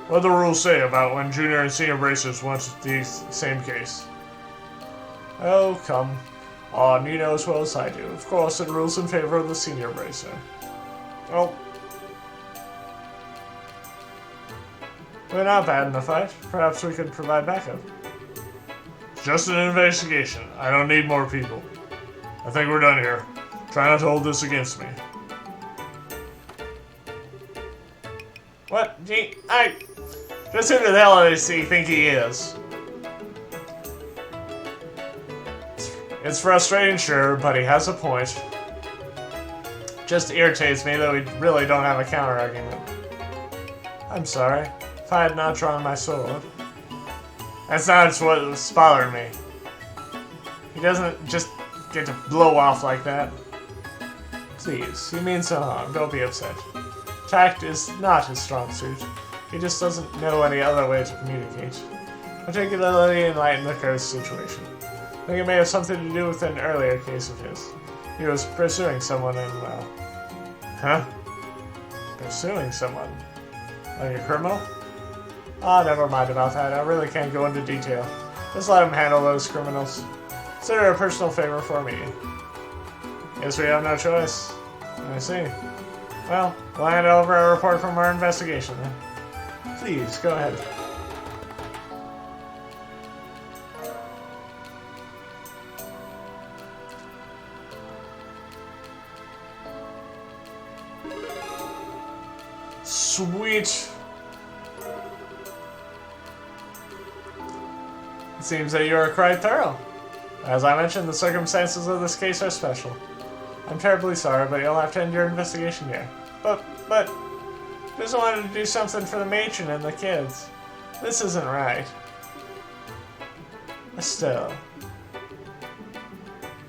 What do the rules say about when junior and senior bracers want the same case? Oh, come on, you know as well as I do. Of course, it rules in favor of the senior bracer. Well, we're not bad in the fight. Perhaps we could provide backup. It's just an investigation. I don't need more people. I think we're done here. Try not to hold this against me. What? Just who the hell does he think he is? It's frustrating, sure, but he has a point. Just irritates me that we really don't have a counter-argument. I'm sorry. If I had not drawn my sword. That's not what's bothering me. He doesn't just get to blow off like that. Please, he means no harm. Don't be upset. Tact is not his strong suit. He just doesn't know any other way to communicate. Particularly in light of the cursed situation. I think it may have something to do with an earlier case of his. He was pursuing someone and, well... Huh? Pursuing someone? Like a criminal? Ah, never mind about that. I really can't go into detail. Just let him handle those criminals. Consider a personal favor for me. Guess we have no choice. I see. Well, we'll hand over a report from our investigation then. Please, go ahead. Sweet. It seems that you are quite thorough. As I mentioned, the circumstances of this case are special. I'm terribly sorry, but you'll have to end your investigation here. But, just wanted to do something for the matron and the kids. This isn't right. Estelle.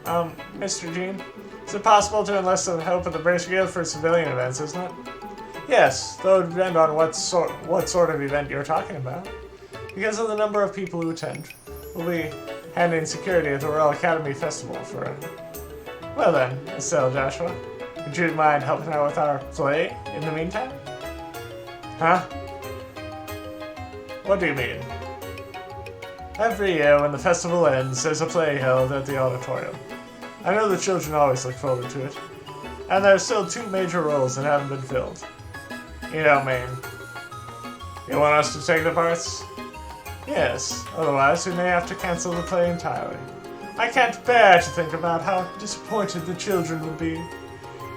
Mr. Jean, is it possible to enlist the help of the Bracer Guild for civilian events, isn't it? Yes, though it would depend on what sort of event you're talking about. Because of the number of people who attend, we'll be handing security at the Royal Academy Festival for it. Well then, Estelle Joshua, would you mind helping out with our play in the meantime? Huh? What do you mean? Every year when the festival ends, there's a play held at the auditorium. I know the children always look forward to it. And there's still 2 major roles that haven't been filled. You don't mean... You want us to take the parts? Yes, otherwise we may have to cancel the play entirely. I can't bear to think about how disappointed the children would be.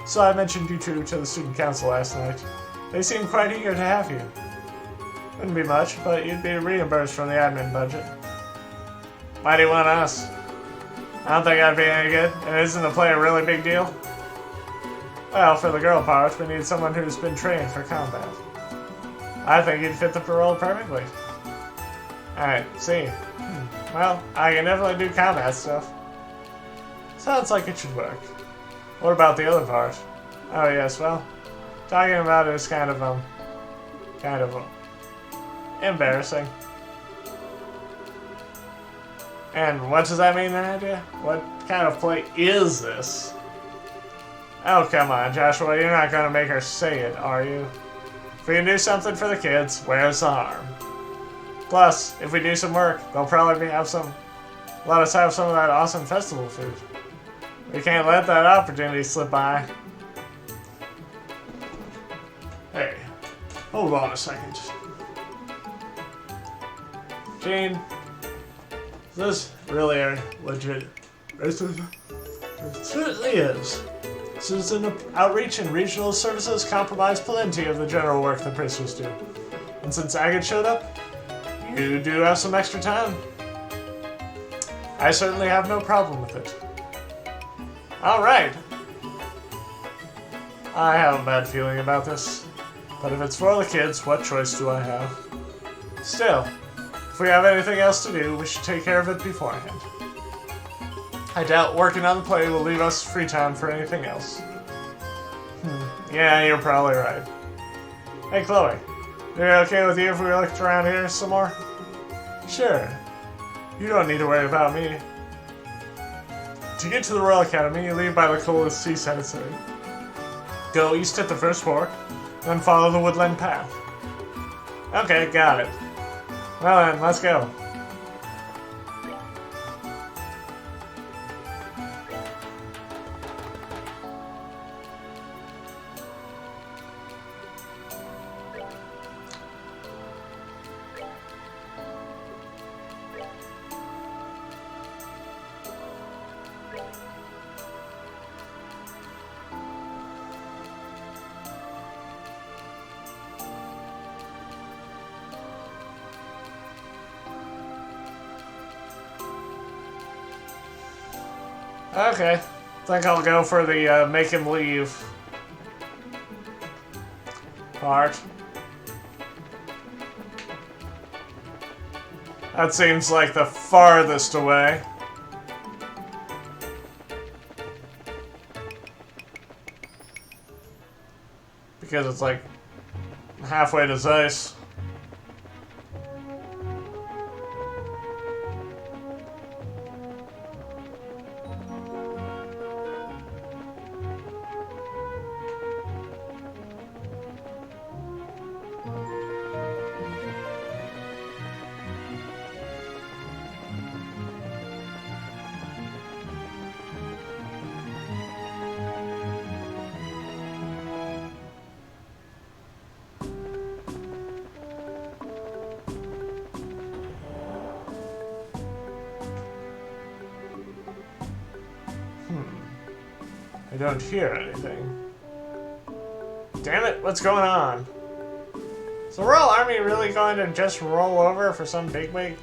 So I mentioned you two to the student council last night. They seem quite eager to have you. Wouldn't be much, but you'd be reimbursed from the admin budget. Why do you want us? I don't think I'd be any good, and isn't the play a really big deal? Well, for the girl part, we need someone who's been trained for combat. I think you'd fit the role perfectly. Alright, see. Well, I can definitely do combat stuff. Sounds like it should work. What about the other part? Oh yes, well, talking about it is kind of embarrassing. And what does that mean, Nadia? What kind of play is this? Oh, come on, Joshua, you're not gonna make her say it, are you? If we can do something for the kids, where's the harm? Plus, if we do some work, they'll probably let us have some of that awesome festival food. We can't let that opportunity slip by. Hey, hold on a second. Gene, is this really a legit racism? It certainly is. Citizen outreach and regional services comprise plenty of the general work the Bracers do. And since Agate showed up, you do have some extra time. I certainly have no problem with it. Alright, I have a bad feeling about this. But if it's for the kids, what choice do I have? Still, if we have anything else to do, we should take care of it beforehand. I doubt working on the play will leave us free time for anything else. Yeah, you're probably right. Hey, Chloe. Is it okay with you if we looked around here some more? Sure. You don't need to worry about me. To get to the Royal Academy, you leave by the coolest seaside city. Go east at the first fork, then follow the woodland path. Okay, got it. Well then, let's go. Okay, think I'll go for the make him leave part. That seems like the farthest away. Because it's like halfway to Zeiss. I don't hear anything. Damn it, what's going on? Is the Royal Army really going to just roll over for some bigwig?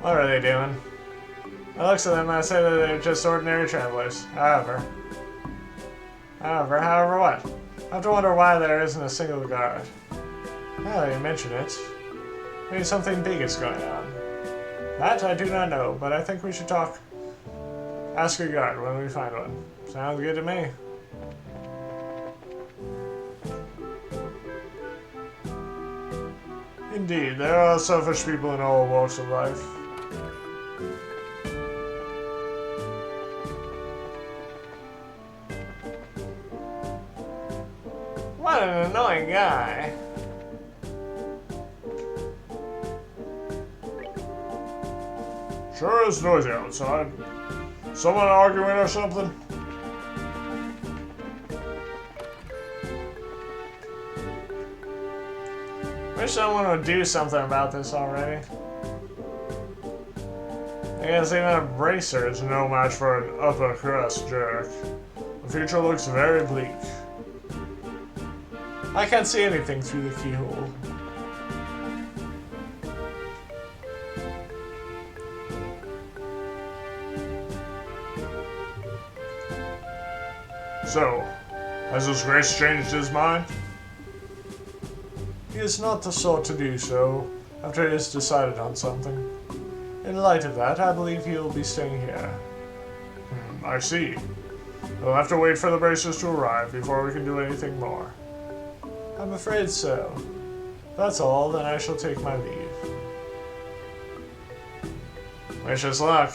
What are they doing? I look at them and I say that they're just ordinary travelers. However what? I have to wonder why there isn't a single guard. Now that you mention it, maybe something big is going on. That I do not know, but I think we should talk. Ask a guard when we find one. Sounds good to me. Indeed, there are selfish people in all walks of life. What an annoying guy. Sure is noisy outside. Someone arguing or something? Wish someone would do something about this already. I guess even a bracer is No match for an upper crust jerk. The future looks very bleak. I can't see anything through the keyhole. So, has His Grace changed his mind? He is not the sort to do so after he has decided on something. In light of that, I believe he will be staying here. I see. We'll have to wait for the bracers to arrive before we can do anything more. I'm afraid so. That's all, then I shall take my leave. Wish us luck.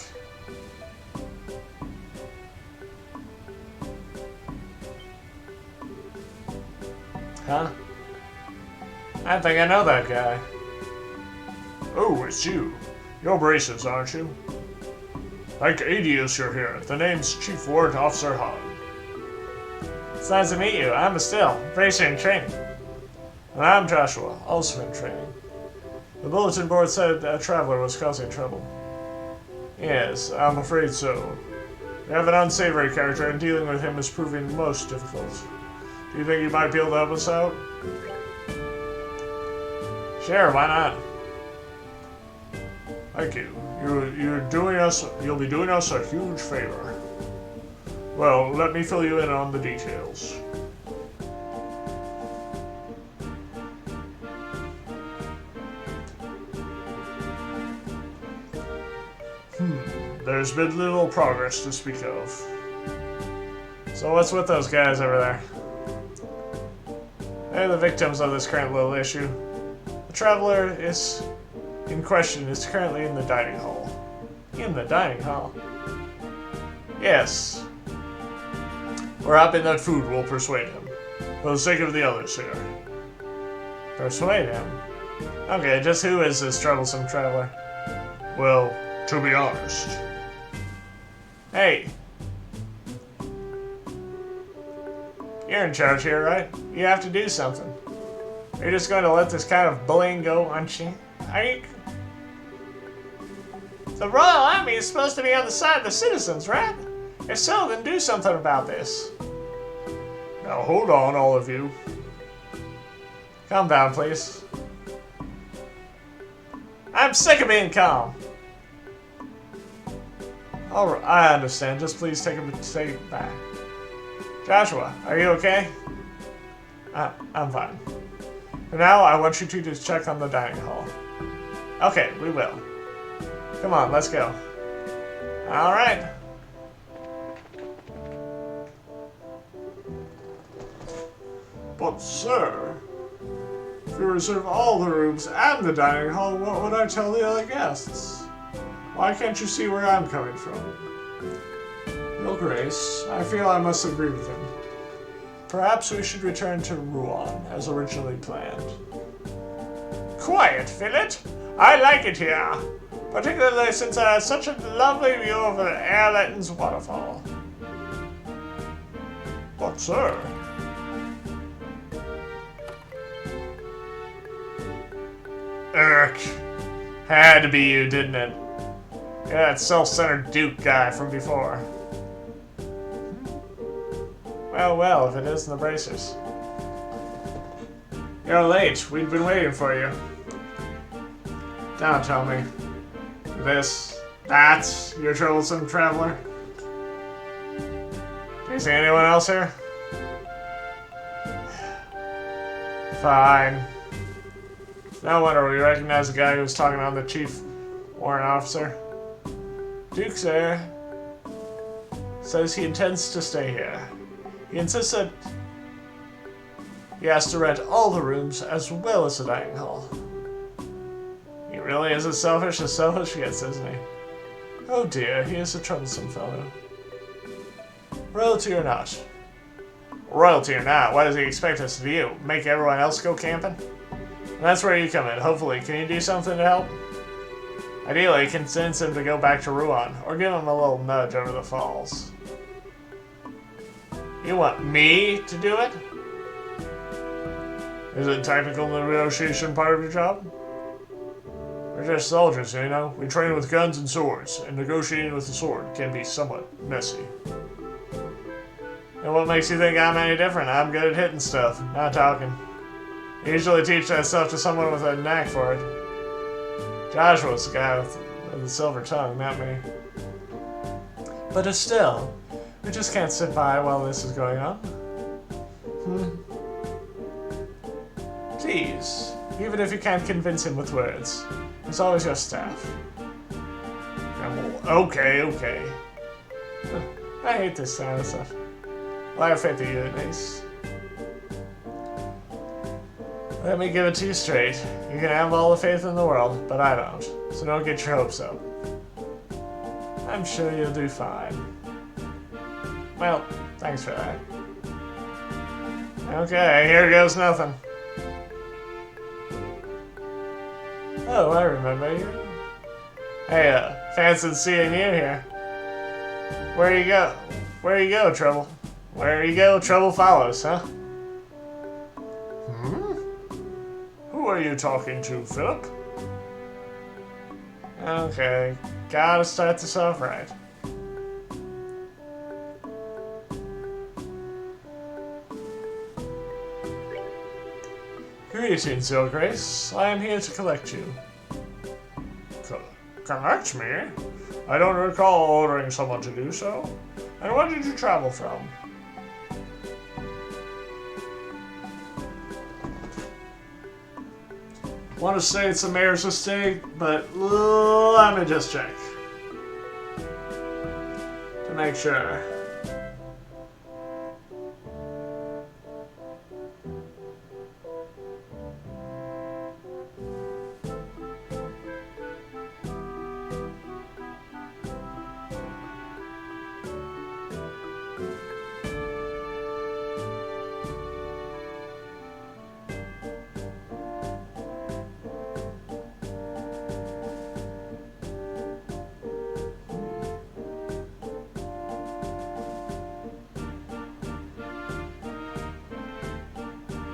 Huh? I think I know that guy. Oh, it's you. You're braces, aren't you? Like Adius, you're here. The name's Chief Warrant Officer Hogg. It's nice to meet you. I'm Estelle, bracer in training. And I'm Joshua, also in training. The bulletin board said a traveler was causing trouble. Yes, I'm afraid so. We have an unsavory character, and dealing with him is proving most difficult. Do you think you might be able to help us out? Sure, why not? Thank you. You'll be doing us a huge favor. Well, let me fill you in on the details. There's been little progress to speak of. So what's with those guys over there? They're the victims of this current little issue. The traveler in question is currently in the dining hall. In the dining hall? Yes. We're hoping that food will persuade him. For the sake of the others here. Persuade him? Okay, just who is this troublesome traveler? Well, to be honest. Hey. You're in charge here, right? You have to do something. You're just going to let this kind of bullying go, aren't you? Are you... The Royal Army is supposed to be on the side of the citizens, right? If so, then do something about this. Now hold on, all of you. Calm down, please. I'm sick of being calm. Alright, I understand. Just please take it back. Joshua, are you okay? I'm fine. For now, I want you two to check on the dining hall. Okay, we will. Come on, let's go. Alright. But sir, if you reserve all the rooms and the dining hall, what would I tell the other guests? Why can't you see where I'm coming from? Your Grace, I feel I must agree with him. Perhaps we should return to Ruan, as originally planned. Quiet, Philip. I like it here. Particularly since I have such a lovely view of the Airletton's waterfall. But sir... Urk. Had to be you, didn't it? Yeah, that self-centered Duke guy from before. Well, if it isn't the bracers. You're late. We've been waiting for you. Don't tell me. That's your troublesome traveler? Do you see anyone else here? Fine. No wonder we recognize the guy who was talking on the chief warrant officer. Duke's there. Says he intends to stay here. He insists that he has to rent all the rooms as well as the dining hall. He really is as selfish gets, isn't he? Oh dear, he is a troublesome fellow. Royalty or not? Royalty or not, what does he expect us to do? Make everyone else go camping? And that's where you come in, hopefully. Can you do something to help? Ideally, convince him to go back to Ruan, or give him a little nudge over the falls. You want me to do it? Is it technical negotiation part of your job? We're just soldiers, you know? We train with guns and swords, and negotiating with the sword can be somewhat messy. And what makes you think I'm any different? I'm good at hitting stuff, not talking. I usually teach that stuff to someone with a knack for it. Joshua's the guy with the silver tongue, not me. But still, we just can't sit by while this is going on. Please, even if you can't convince him with words, there's always your staff. Okay. I hate this kind of stuff. Well, I have faith in you, at least. Let me give it to you straight. You can have all the faith in the world, but I don't. So don't get your hopes up. I'm sure you'll do fine. Well, thanks for that. Okay, here goes nothing. Oh, I remember you. Hey, fancy seeing you here. Where you go? Where you go, Trouble? Where you go, Trouble follows, huh? Who are you talking to, Philip? Okay, gotta start this off right. Greetings, Your Grace. I am here to collect you. Connect me? I don't recall ordering someone to do so. And where did you travel from? Want to say it's the mayor's estate, but let me just check. To make sure.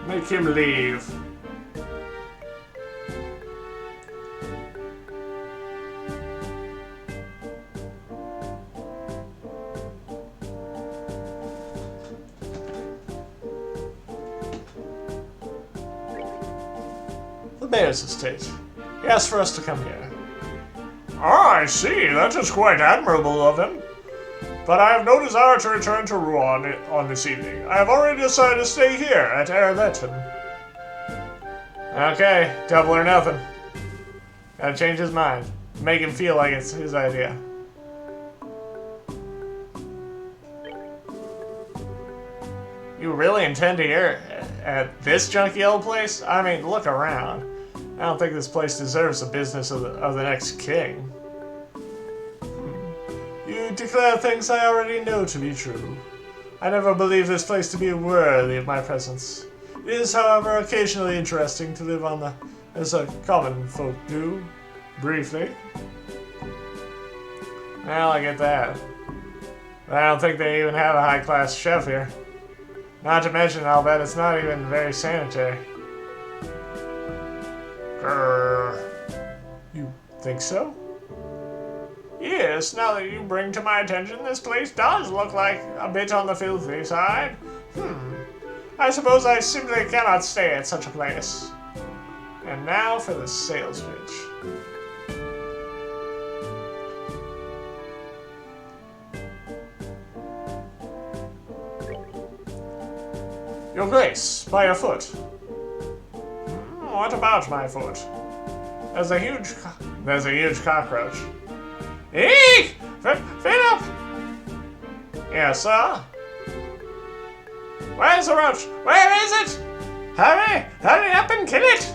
Make him leave. The mayor's estate. He asked for us to come here. Ah, I see. That is quite admirable of him. But I have no desire to return to Rouen on this evening. I have already decided to stay here at Erleton. Okay, double or nothing. Gotta change his mind. Make him feel like it's his idea. You really intend to hear at this junky old place? I mean, look around. I don't think this place deserves the business of the next king. You declare things I already know to be true. I never believed this place to be worthy of my presence. It is, however, occasionally interesting to live on as a common folk do, briefly. Well, I get that. But I don't think they even have a high-class chef here. Not to mention, I'll bet it's not even very sanitary. You think so? Yes, now that you bring to my attention, this place does look like a bit on the filthy side. I suppose I simply cannot stay at such a place. And now for the sales pitch. Your Grace, by your foot. What about my foot? There's a huge cockroach. Eek! Philip! Yes, sir? Where's the roach? Where is it? Hurry! Hurry up and kill it!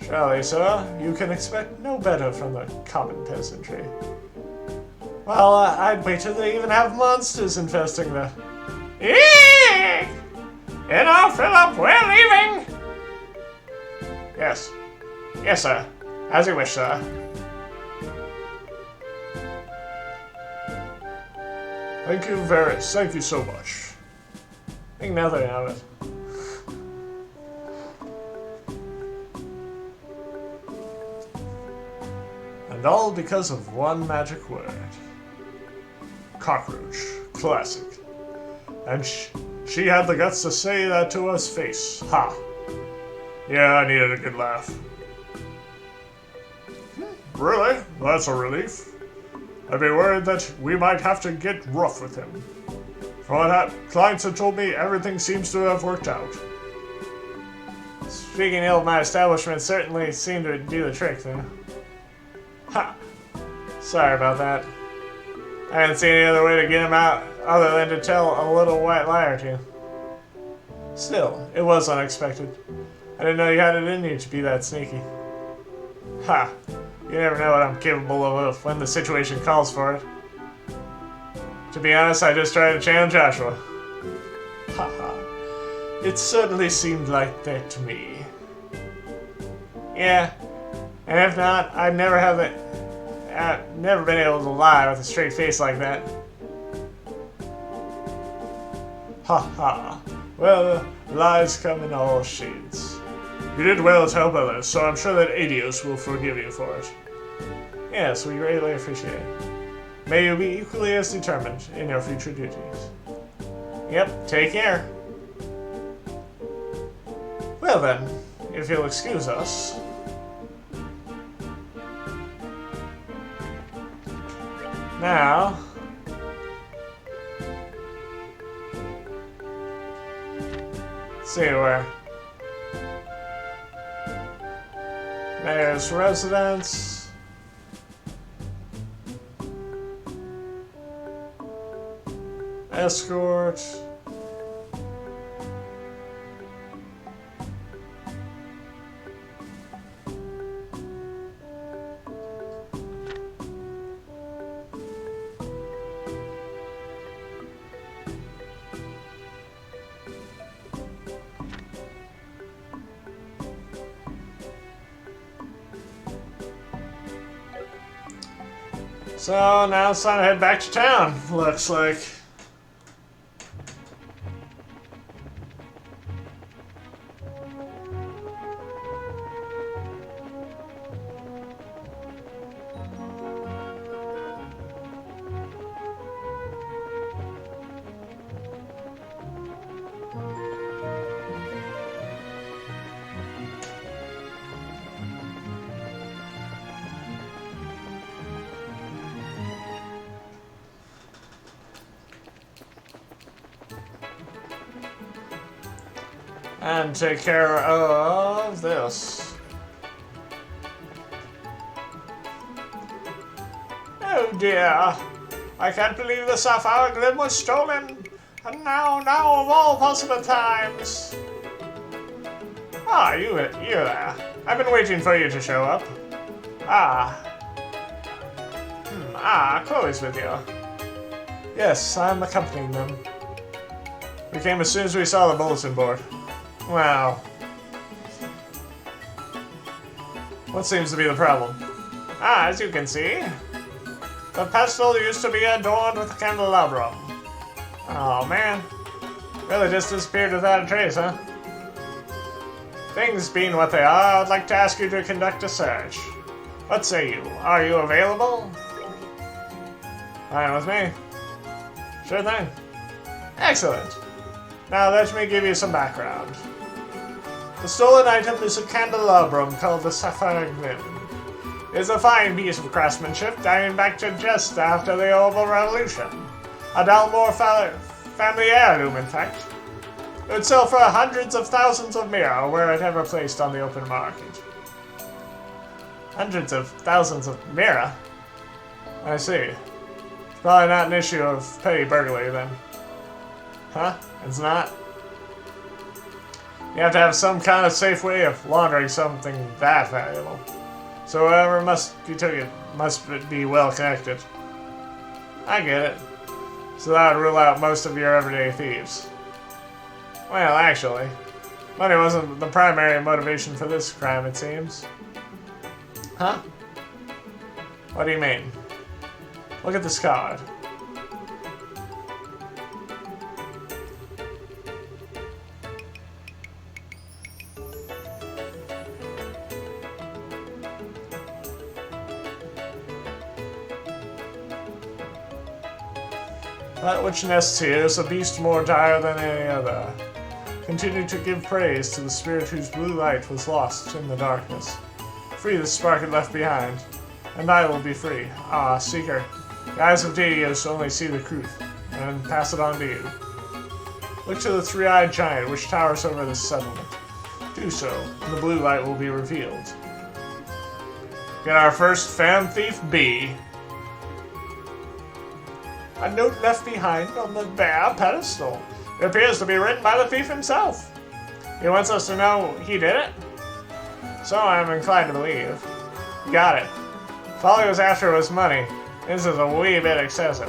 Surely, sir, you can expect no better from the common peasantry. Well, I'd wait till they even have monsters infesting the... Eek! You know, Philip, we're leaving! Yes. Yes, sir. As you wish, sir. Thank you so much. Think nothing of it. And all because of one magic word. Cockroach. Classic. And she had the guts to say that to us face. Ha. Yeah, I needed a good laugh. Really? That's a relief. I'd be worried that we might have to get rough with him. From what clients have told me, everything seems to have worked out. Speaking ill of my establishment certainly seemed to do the trick, though. Ha! Sorry about that. I didn't see any other way to get him out other than to tell a little white lie or two. Still, it was unexpected. I didn't know you had it in you to be that sneaky. Ha! You never know what I'm capable of when the situation calls for it. To be honest, I just tried to channel Joshua. Ha ha. It certainly seemed like that to me. Yeah, and if not, I've never been able to lie with a straight face like that. Ha ha. Well, lies come in all shades. You did well to help others, so I'm sure that Adios will forgive you for it. Yes, we greatly appreciate it. May you be equally as determined in your future duties. Yep, take care. Well then, if you'll excuse us. Now, let's see where. Mayor's residence. Escort. So now it's time to head back to town, looks like. And take care of this. Oh dear. I can't believe the sapphire glim was stolen. And now of all possible times. Ah, you're there. I've been waiting for you to show up. Chloe's with you. Yes, I'm accompanying them. We came as soon as we saw the bulletin board. Wow. What seems to be the problem? As you can see, the pestle used to be adorned with a candelabrum. Oh man. Really just disappeared without a trace, huh? Things being what they are, I'd like to ask you to conduct a search. What say you? Are you available? Fine with me. Sure thing. Excellent. Now let me give you some background. The stolen item is a candelabrum called the Sapphire Glim. It is a fine piece of craftsmanship dating back to just after the Oval Revolution. A Dalmore family heirloom, in fact. It would sell for hundreds of thousands of mira were it ever placed on the open market. Hundreds of thousands of mira? I see. It's probably not an issue of petty burglary then. Huh? It's not? You have to have some kind of safe way of laundering something that valuable. So whoever you took it must be well connected. I get it. So that would rule out most of your everyday thieves. Well, actually, money wasn't the primary motivation for this crime, it seems. Huh? What do you mean? Look at this card. That which nests here is a beast more dire than any other. Continue to give praise to the spirit whose blue light was lost in the darkness. Free the spark it left behind, and I will be free. Ah, Seeker, the eyes of Deios only see the truth, and pass it on to you. Look to the three-eyed giant which towers over this settlement. Do so, and the blue light will be revealed. Get our first fan thief B. A note left behind on the bare pedestal. It appears to be written by the thief himself. He wants us to know he did it? So I'm inclined to believe. Got it. If all he was after was money, this is a wee bit excessive.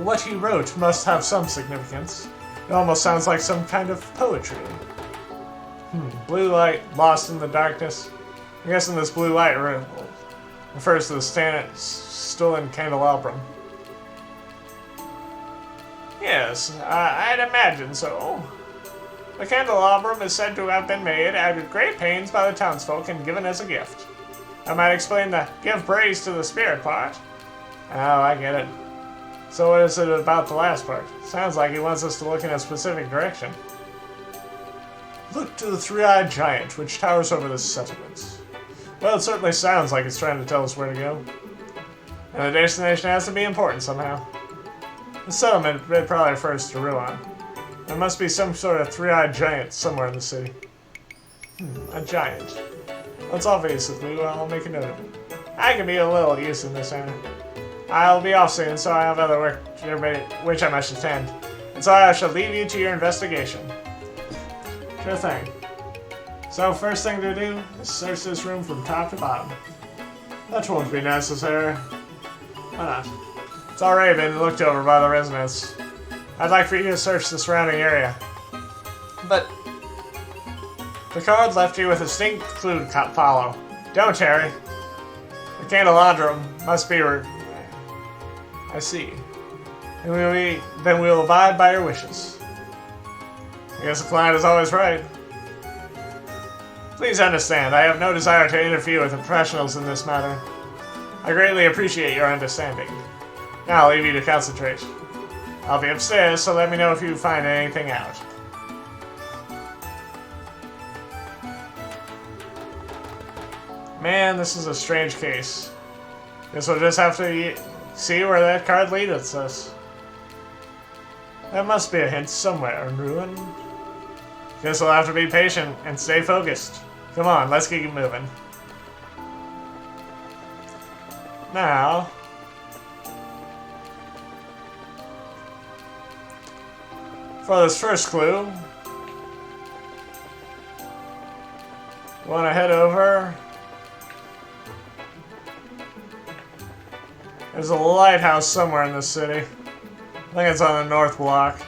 What he wrote must have some significance. It almost sounds like some kind of poetry. Blue light, lost in the darkness. I'm guessing this blue light refers to the stolen candelabrum. Yes, I'd imagine so. The candelabrum is said to have been made at great pains by the townsfolk and given as a gift. I might explain the give praise to the spirit part. Oh, I get it. So what is it about the last part? Sounds like he wants us to look in a specific direction. Look to the three-eyed giant which towers over the settlements. Well, it certainly sounds like it's trying to tell us where to go. And the destination has to be important somehow. The settlement probably refers to Ruan. There must be some sort of three-eyed giant somewhere in the city. A giant. That's obvious with me, well, I'll make a note of it. I can be a little use in this area. I'll be off soon, so I have other work which I must attend. And so I shall leave you to your investigation. Sure thing. So first thing to do is search this room from top to bottom. That won't be necessary. Why not? It's already been looked over by the residents. I'd like for you to search the surrounding area. But the card left you with a distinct clue to follow. Don't, Harry. The candelabrum must be I see. Then we'll abide by your wishes. I guess the client is always right. Please understand, I have no desire to interfere with the professionals in this matter. I greatly appreciate your understanding. Now I'll leave you to concentrate. I'll be upstairs, so let me know if you find anything out. Man, this is a strange case. Guess we'll just have to see where that card leads us. There must be a hint somewhere in Ruin. Guess we'll have to be patient and stay focused. Come on, let's keep moving. Now, for this first clue, we want to head over. There's a lighthouse somewhere in the city. I think it's on the north block.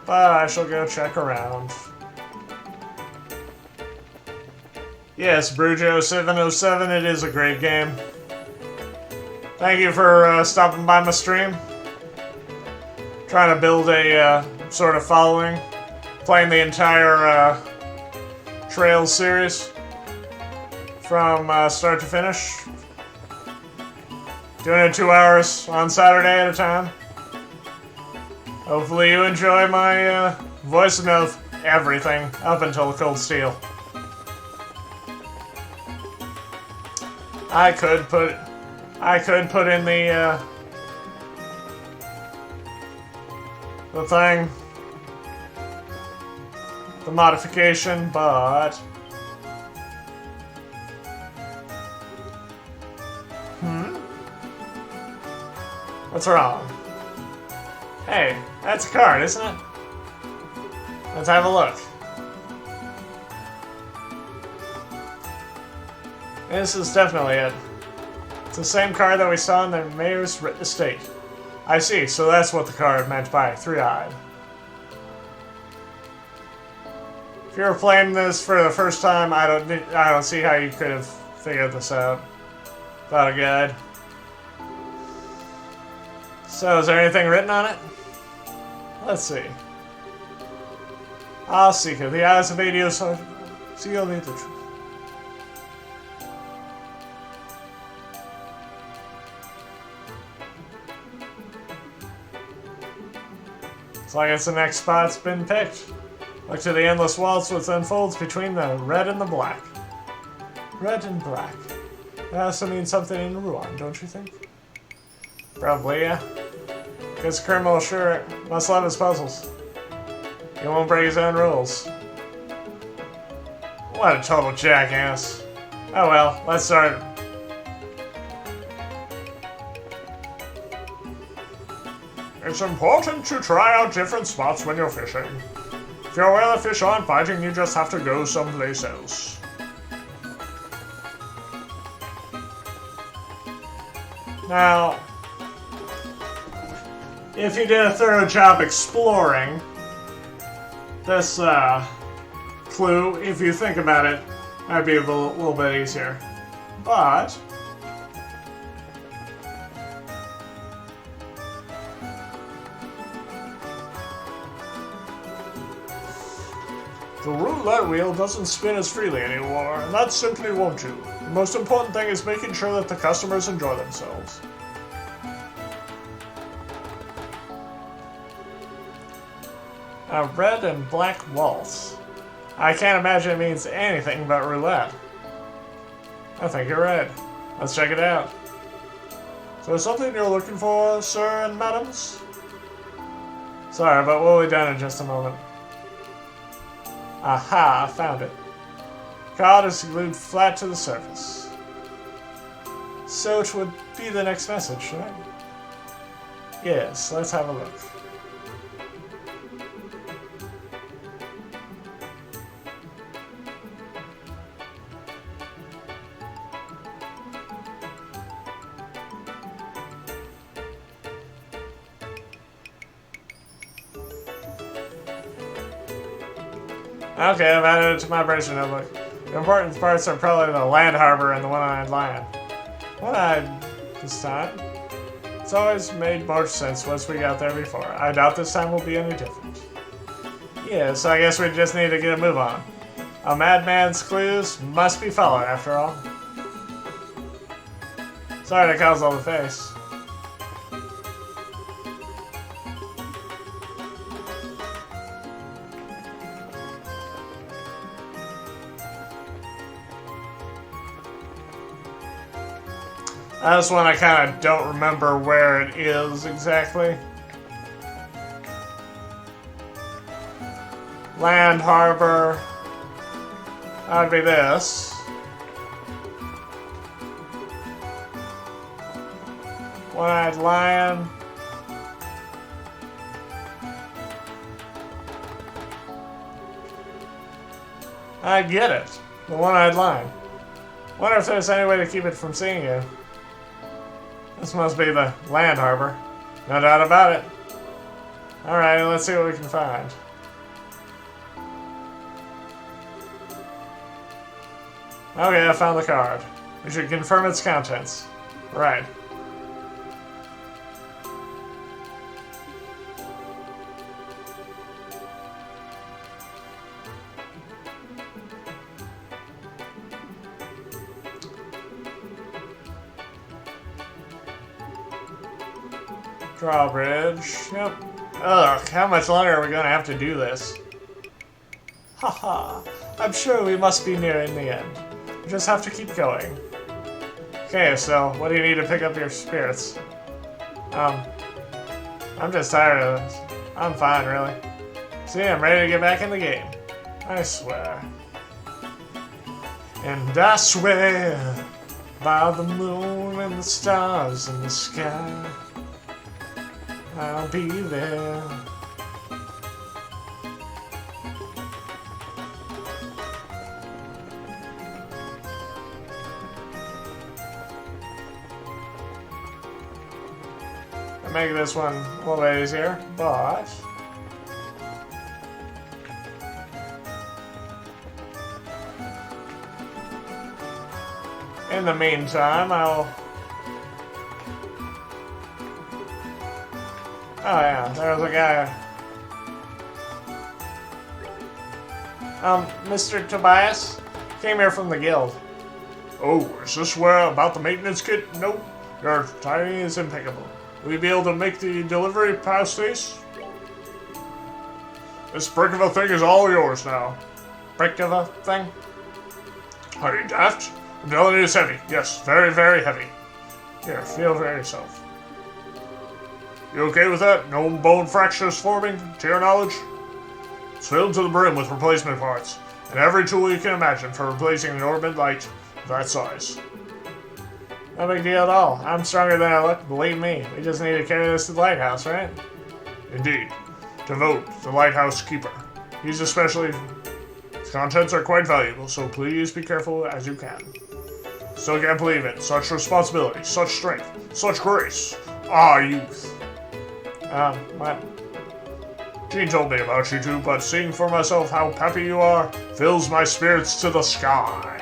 But I shall go check around. Yes, Brujo 707, it is a great game. Thank you for stopping by my stream. Trying to build a sort of following. Playing the entire Trails series. From start to finish. Doing it 2 hours on Saturday at a time. Hopefully you enjoy my voicing of everything up until Cold Steel. I could put in the thing, the modification, but what's wrong? Hey, that's a card, isn't it? Let's have a look. This is definitely it. It's the same card that we saw in the mayor's estate. I see, so that's what the card meant by three-eyed. If you were playing this for the first time, I don't see how you could have figured this out without a guide. So, is there anything written on it? Let's see. I'll seek it. The eyes of Adios are see only the truth. Looks like it's the next spot's been picked. Look to the endless waltz which unfolds between the red and the black. Red and black. That also means something in Ruan, don't you think? Probably, yeah. Because Kermel sure must love his puzzles. He won't break his own rules. What a total jackass. Oh well, let's start. It's important to try out different spots when you're fishing. If you're aware the fish aren't biting, you just have to go someplace else. Now, if you did a thorough job exploring this clue, if you think about it, that'd be a little bit easier. But the roulette wheel doesn't spin as freely anymore, and that simply won't do. The most important thing is making sure that the customers enjoy themselves. a red and black waltz. I can't imagine it means anything but roulette. I think you're right. Let's check it out. Is there something you're looking for, sir and madams? Sorry, but we'll be done in just a moment. Aha, I found it. Card is glued flat to the surface. So it would be the next message, right? Yes, let's have a look. Okay, I've added it to my version notebook. The important parts are probably the land harbor and the one-eyed lion. One-eyed this time? It's always made more sense once we got there before. I doubt this time will be any different. Yeah, so I guess we just need to get a move on. A madman's clues must be followed after all. Sorry to cause all the face. This one I kind of don't remember where it is exactly. Land harbor. That'd be this. One-eyed lion. I get it. The one-eyed lion. Wonder if there's any way to keep it from seeing you. This must be the land harbor. No doubt about it. Alright, let's see what we can find. Okay, I found the card. We should confirm its contents. Right. Drawbridge. Yep. Ugh, how much longer are we gonna have to do this? Haha, I'm sure we must be nearing the end. We just have to keep going. Okay, so what do you need to pick up your spirits? I'm just tired of this. I'm fine, really. See, I'm ready to get back in the game. I swear. And I swear by the moon and the stars in the sky, I'll be there. I make this one a little bit easier, but in the meantime, I'll. Oh yeah, there was a guy. Mr. Tobias came here from the guild. Oh, is this where about the maintenance kit? Nope. Your timing is impeccable. Will you be able to make the delivery past this? This brick of a thing is all yours now. Brick of a thing? Are you daft? I'm telling you it's heavy. Yes, very, very heavy. Here, feel for yourself. You okay with that? No bone fractures forming, to your knowledge? It's filled to the brim with replacement parts, and every tool you can imagine for replacing an orbit light of that size. No big deal at all. I'm stronger than I look, believe me. We just need to carry this to the lighthouse, right? Indeed. To Vote, the lighthouse keeper. He's especially... His contents are quite valuable, so please be careful as you can. Still can't believe it. Such responsibility, such strength, such grace. Ah, youth. What? Jean told me about you two, but seeing for myself how peppy you are fills my spirits to the sky.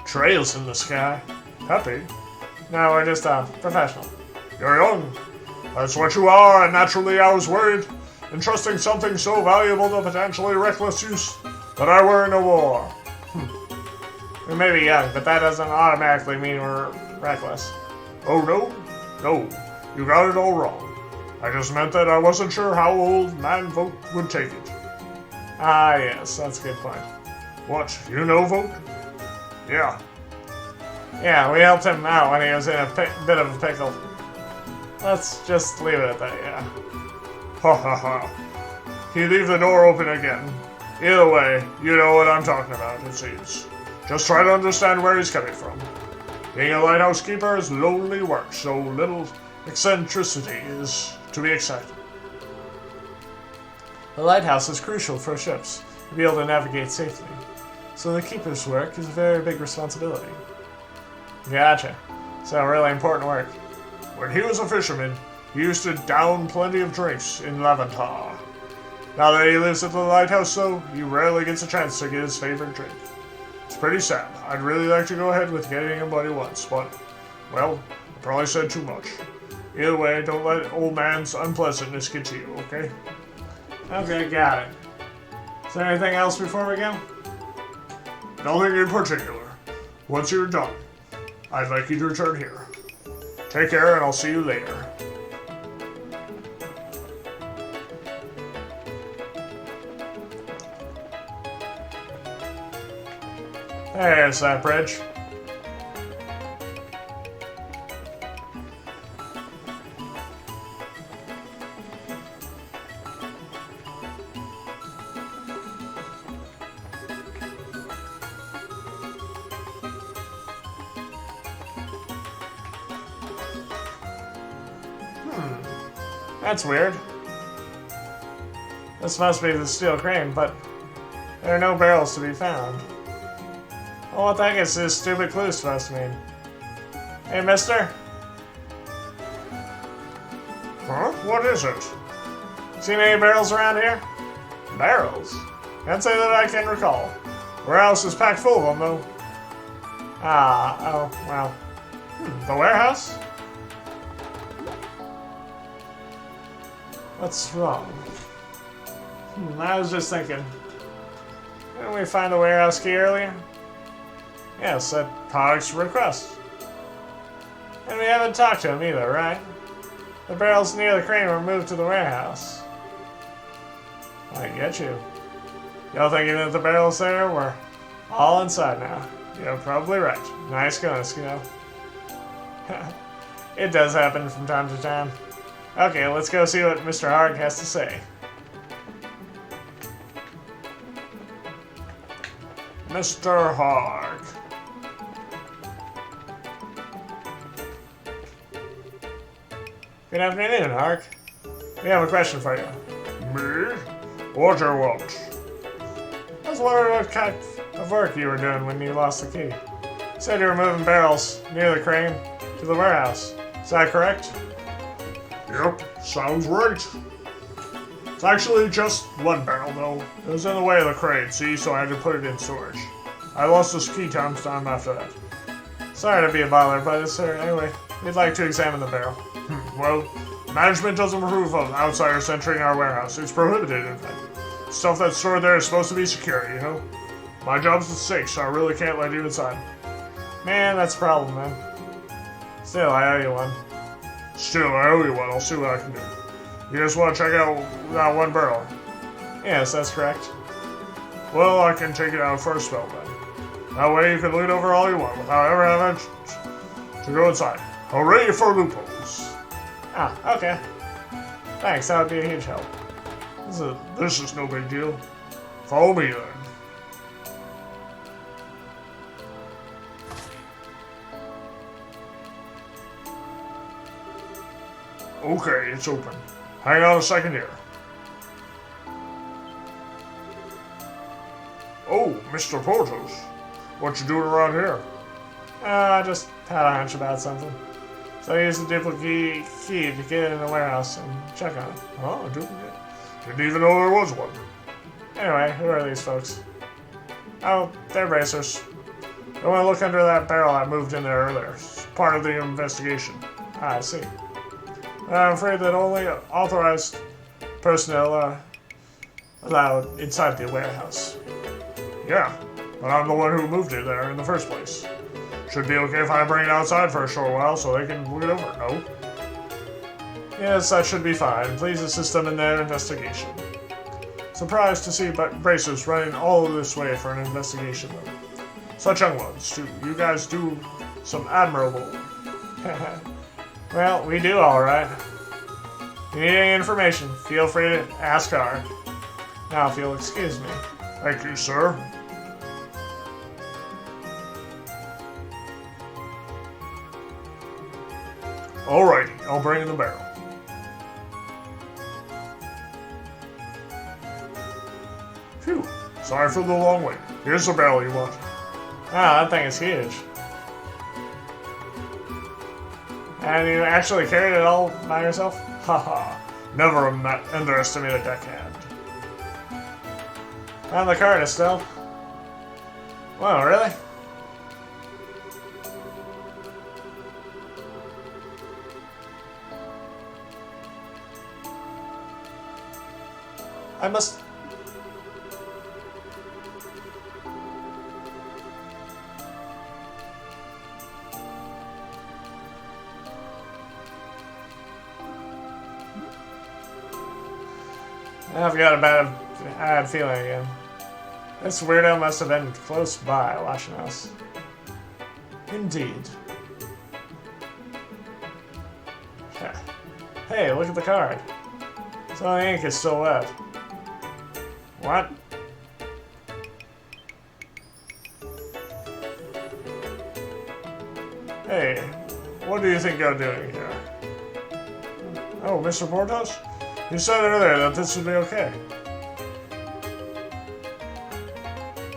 Trails in the sky. Peppy? No, we're just, professional. You're young. That's what you are, and naturally I was worried, entrusting something so valuable to potentially reckless use, that I were in a war. We may be young, but that doesn't automatically mean we're reckless. Oh no? No, you got it all wrong. I just meant that I wasn't sure how old Man Vote would take it. Ah, yes, that's a good point. What, you know Vote? Yeah, Yeah, we helped him out when he was in a bit of a pickle. Let's just leave it at that, yeah. Ha ha ha. He leave the door open again. Either way, you know what I'm talking about, it seems. Just try to understand where he's coming from. Being a lighthouse keeper is lonely work, so little eccentricity is to be expected. The lighthouse is crucial for ships to be able to navigate safely, so the keeper's work is a very big responsibility. Gotcha. So really important work. When he was a fisherman, he used to down plenty of drinks in Laventar. Now that he lives at the lighthouse, though, he rarely gets a chance to get his favorite drink. It's pretty sad. I'd really like to go ahead with getting him buddy once, but, well, I probably said too much. Either way, don't let old man's unpleasantness get to you, okay? Okay, got it. Is there anything else before we go? Nothing in particular. Once you're done, I'd like you to return here. Take care, and I'll see you later. There's that bridge. That's weird. This must be the steel crane, but there are no barrels to be found. Well, what the heck is this stupid clue supposed to mean? Hey, mister? Huh? What is it? Seen any barrels around here? Barrels? Can't say that I can recall. Warehouse is packed full of them, though. Oh, well. The warehouse? What's wrong? I was just thinking. Didn't we find the warehouse key earlier? Yes, at Pog's request. And we haven't talked to him either, right? The barrels near the crane were moved to the warehouse. I get you. Y'all thinking that the barrels there were all inside now? You're probably right. Nice going, Skino. It does happen from time to time. Okay, let's go see what Mr. Harg has to say. Mr. Harg. Good afternoon, Harg. We have a question for you. Me? What do you want? I was wondering what kind of work you were doing when you lost the key. You said you were moving barrels near the crane to the warehouse. Is that correct? Yep, sounds right. It's actually just one barrel, though. It was in the way of the crane, see, so I had to put it in storage. I lost this key time after that. Sorry to be a bother, but sir, anyway, we'd like to examine the barrel. Well, management doesn't approve of outsiders entering our warehouse. It's prohibited, in fact. Stuff that's stored there is supposed to be secure, you know? My job's at stake, so I really can't let you inside. Man, that's a problem, man. Still, I owe you one. Still, I owe you one. I'll see what I can do. You just want to check out that one barrel? Yes, that's correct. Well, I can take it out for a spell then. That way you can loot over all you want without ever having to go inside. Hooray for loopholes! Ah, okay. Thanks, that would be a huge help. This is no big deal. Follow me then. Okay, it's open. Hang on a second here. Oh, Mr. Portos. What you doing around here? I just had a hunch about something. So I used the duplicate key to get in the warehouse and check on it. Oh, a duplicate? Didn't even know there was one. Anyway, who are these folks? Oh, they're racers. They want to look under that barrel I moved in there earlier. It's part of the investigation. Ah, I see. I'm afraid that only authorized personnel are allowed inside the warehouse. Yeah, but I'm the one who moved it there in the first place. Should be okay if I bring it outside for a short while so they can look it over, no? Yes, that should be fine. Please assist them in their investigation. Surprised to see bracers running all this way for an investigation, though. Such young ones, too. You guys do some admirable. Well, we do all right. If you need any information, feel free to ask our. Now, if you'll excuse me. Thank you, sir. Alrighty, I'll bring in the barrel. Phew, sorry for the long wait. Here's the barrel you want. Wow, that thing is huge. And you actually carried it all by yourself? Haha, never underestimate a deckhand. And the card is still. Whoa, really? I must. I've got a bad feeling again. This weirdo must have been close by watching us. Indeed. Hey, look at the card. Some of the ink is still wet. What? Hey, what do you think you're doing here? Oh, Mr. Portos? You said earlier that this would be okay.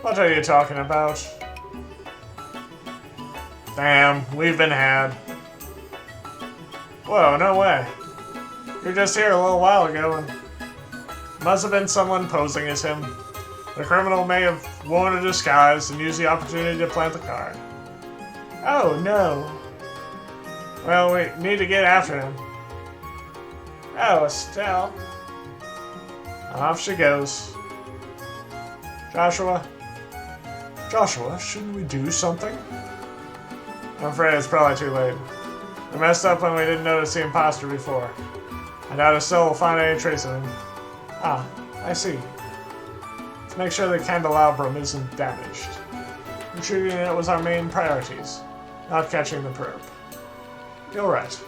What are you talking about? Damn, we've been had. Whoa, no way. You were just here a little while ago and must have been someone posing as him. The criminal may have worn a disguise and used the opportunity to plant the card. Oh no. Well, we need to get after him. Oh, Estelle. Off she goes. Joshua, shouldn't we do something? I'm afraid it's probably too late. We messed up when we didn't notice the imposter before. I doubt Estelle will find any trace of him. Ah, I see. Let's make sure the candelabrum isn't damaged. Retrieving it was our main priorities, not catching the perp. You're right.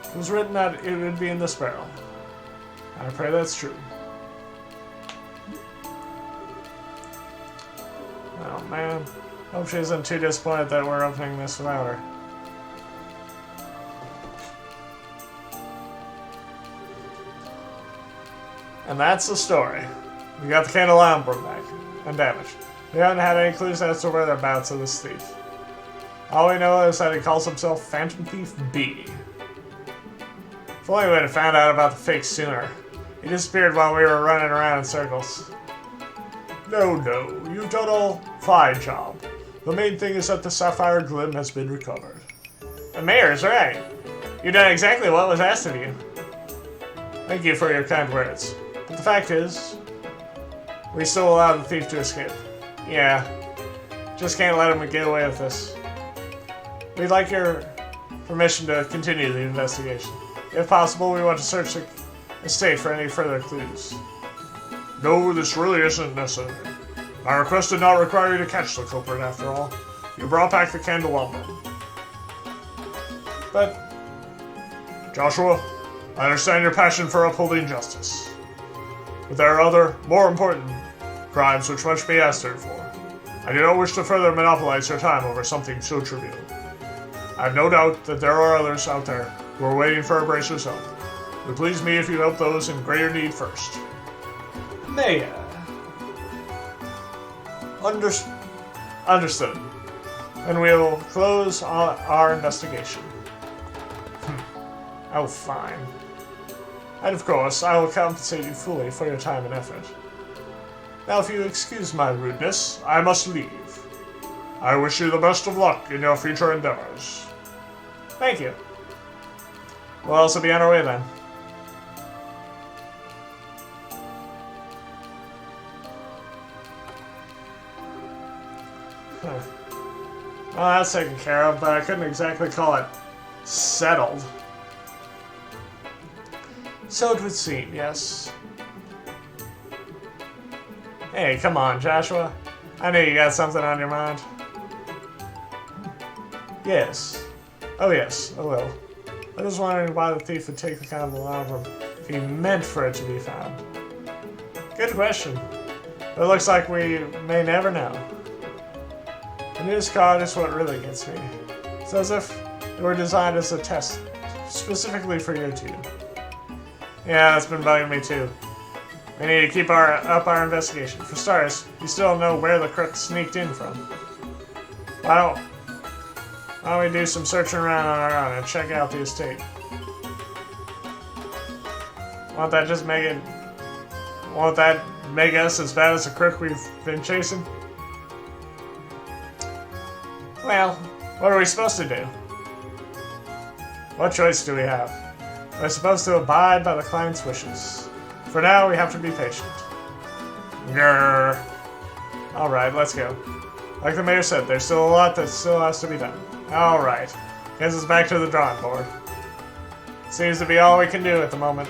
It was written that it would be in this barrel. I pray that's true. Oh man, hope she isn't too disappointed that we're opening this without her. And that's the story. We got the candelabrum back, and damaged. We haven't had any clues as to whereabouts of this thief. All we know is that he calls himself Phantom Thief B. If only we had found out about the fake sooner. He disappeared while we were running around in circles. No, you've done a fine job. The main thing is that the Sapphire Glim has been recovered. The mayor's right. You've done exactly what was asked of you. Thank you for your kind words. But the fact is, we still allowed the thief to escape. Yeah. Just can't let him get away with this. We'd like your permission to continue the investigation. If possible, we want to search the estate for any further clues. No, this really isn't necessary. My request did not require you to catch the culprit after all. You brought back the candelabrum. But, Joshua, I understand your passion for upholding justice. But there are other, more important crimes which must be answered for. I do not wish to further monopolize your time over something so trivial. I have no doubt that there are others out there who are waiting for a bracer's help. It would please me if you help those in greater need first. Mayor. Understood. And we'll close our investigation. Oh, fine. And of course, I will compensate you fully for your time and effort. Now, if you excuse my rudeness, I must leave. I wish you the best of luck in your future endeavors. Thank you. We'll also be on our way then. Well, that's taken care of, but I couldn't exactly call it settled. So it would seem, yes. Hey, come on, Joshua. I knew you got something on your mind. Yes. Oh yes, a little. I was wondering why the thief would take the candelabrum if he meant for it to be found. Good question. But it looks like we may never know. The news card is what really gets me. It's as if it were designed as a test, specifically for you two. Yeah, that's been bugging me too. We need to keep up our investigation. For starters, we still don't know where the crook sneaked in from. Why don't we do some searching around on our own and check out the estate? Won't that make us as bad as the crook we've been chasing? Well, what are we supposed to do? What choice do we have? We're supposed to abide by the client's wishes. For now, we have to be patient. Grrr. Alright, let's go. Like the mayor said, there's still a lot that still has to be done. Alright. Gets us back to the drawing board. Seems to be all we can do at the moment.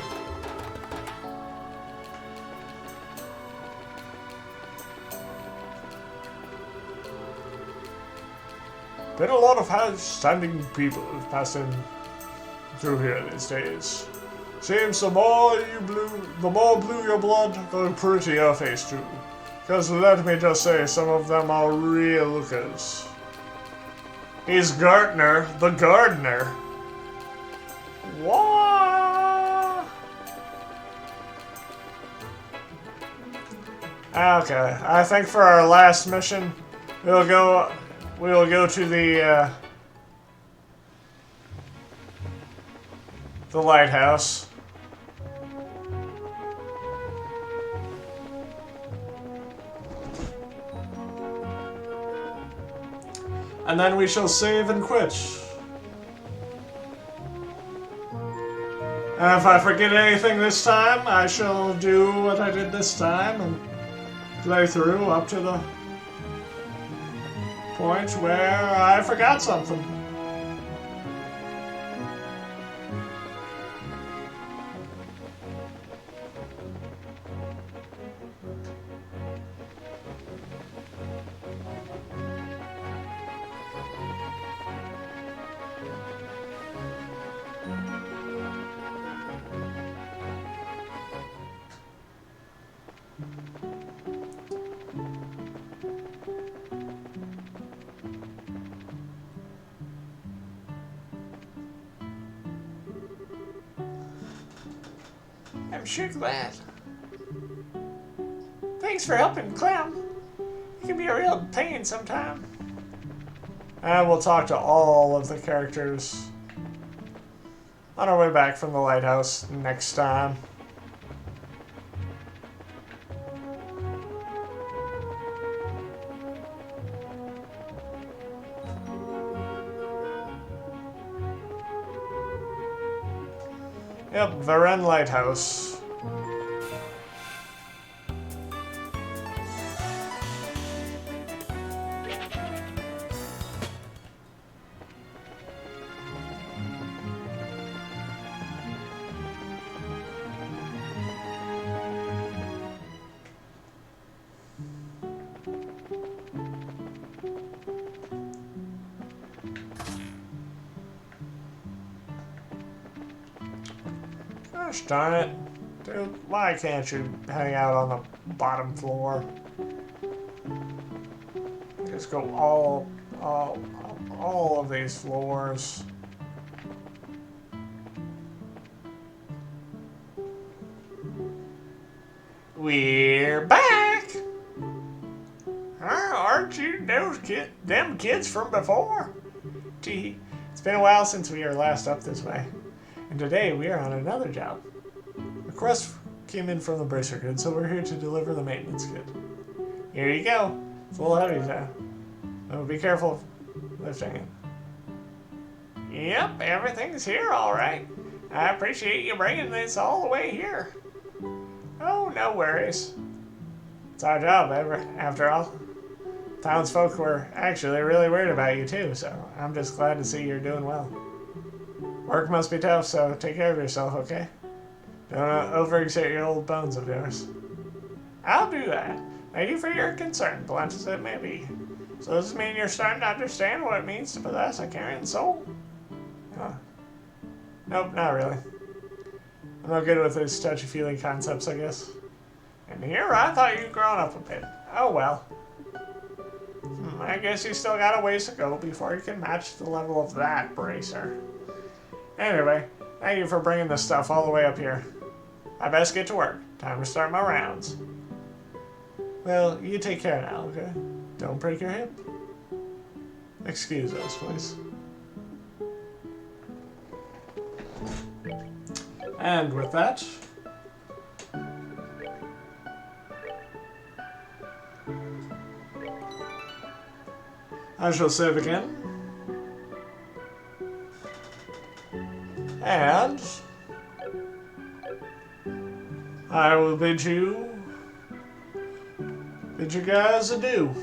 Been a lot of high-standing people who've passed in through here these days. Seems the more blue your blood, the prettier your face too. Because let me just say, some of them are real lookers. He's Gartner, the gardener. What? Okay, I think for our last mission, we'll go to the lighthouse. And then we shall save and quit. And if I forget anything this time, I shall do what I did this time and play through up to the point where I forgot something. I'm sure glad. Thanks for helping, Clem. You can be a real pain sometime. And we'll talk to all of the characters on our way back from the lighthouse next time. Yep, Varen Lighthouse. Gosh darn it. Dude, why can't you hang out on the bottom floor? Just go all of these floors. We're back! Aren't you them kids from before? Gee, it's been a while since we were last up this way. And today we are on another job. A request came in from the Bracer Kid, so we're here to deliver the maintenance kit. Here you go. It's a little heavy, so be careful lifting it. Yep, everything's here all right. I appreciate you bringing this all the way here. Oh, no worries. It's our job, after all. Townsfolk were actually really worried about you too, so I'm just glad to see you're doing well. Work must be tough, so take care of yourself, okay? Don't overexert your old bones of yours. I'll do that. Thank you for your concern, blunt as it may be. So does this mean you're starting to understand what it means to possess a carrion soul? Huh. Nope, not really. I'm not good with those touchy-feely concepts, I guess. And here, I thought you'd grown up a bit. Oh well. I guess you still got a ways to go before you can match the level of that bracer. Anyway, thank you for bringing this stuff all the way up here. I best get to work. Time to start my rounds. Well, you take care now, okay? Don't break your hip. Excuse us, please. And with that, I shall save again. And I will bid you guys adieu.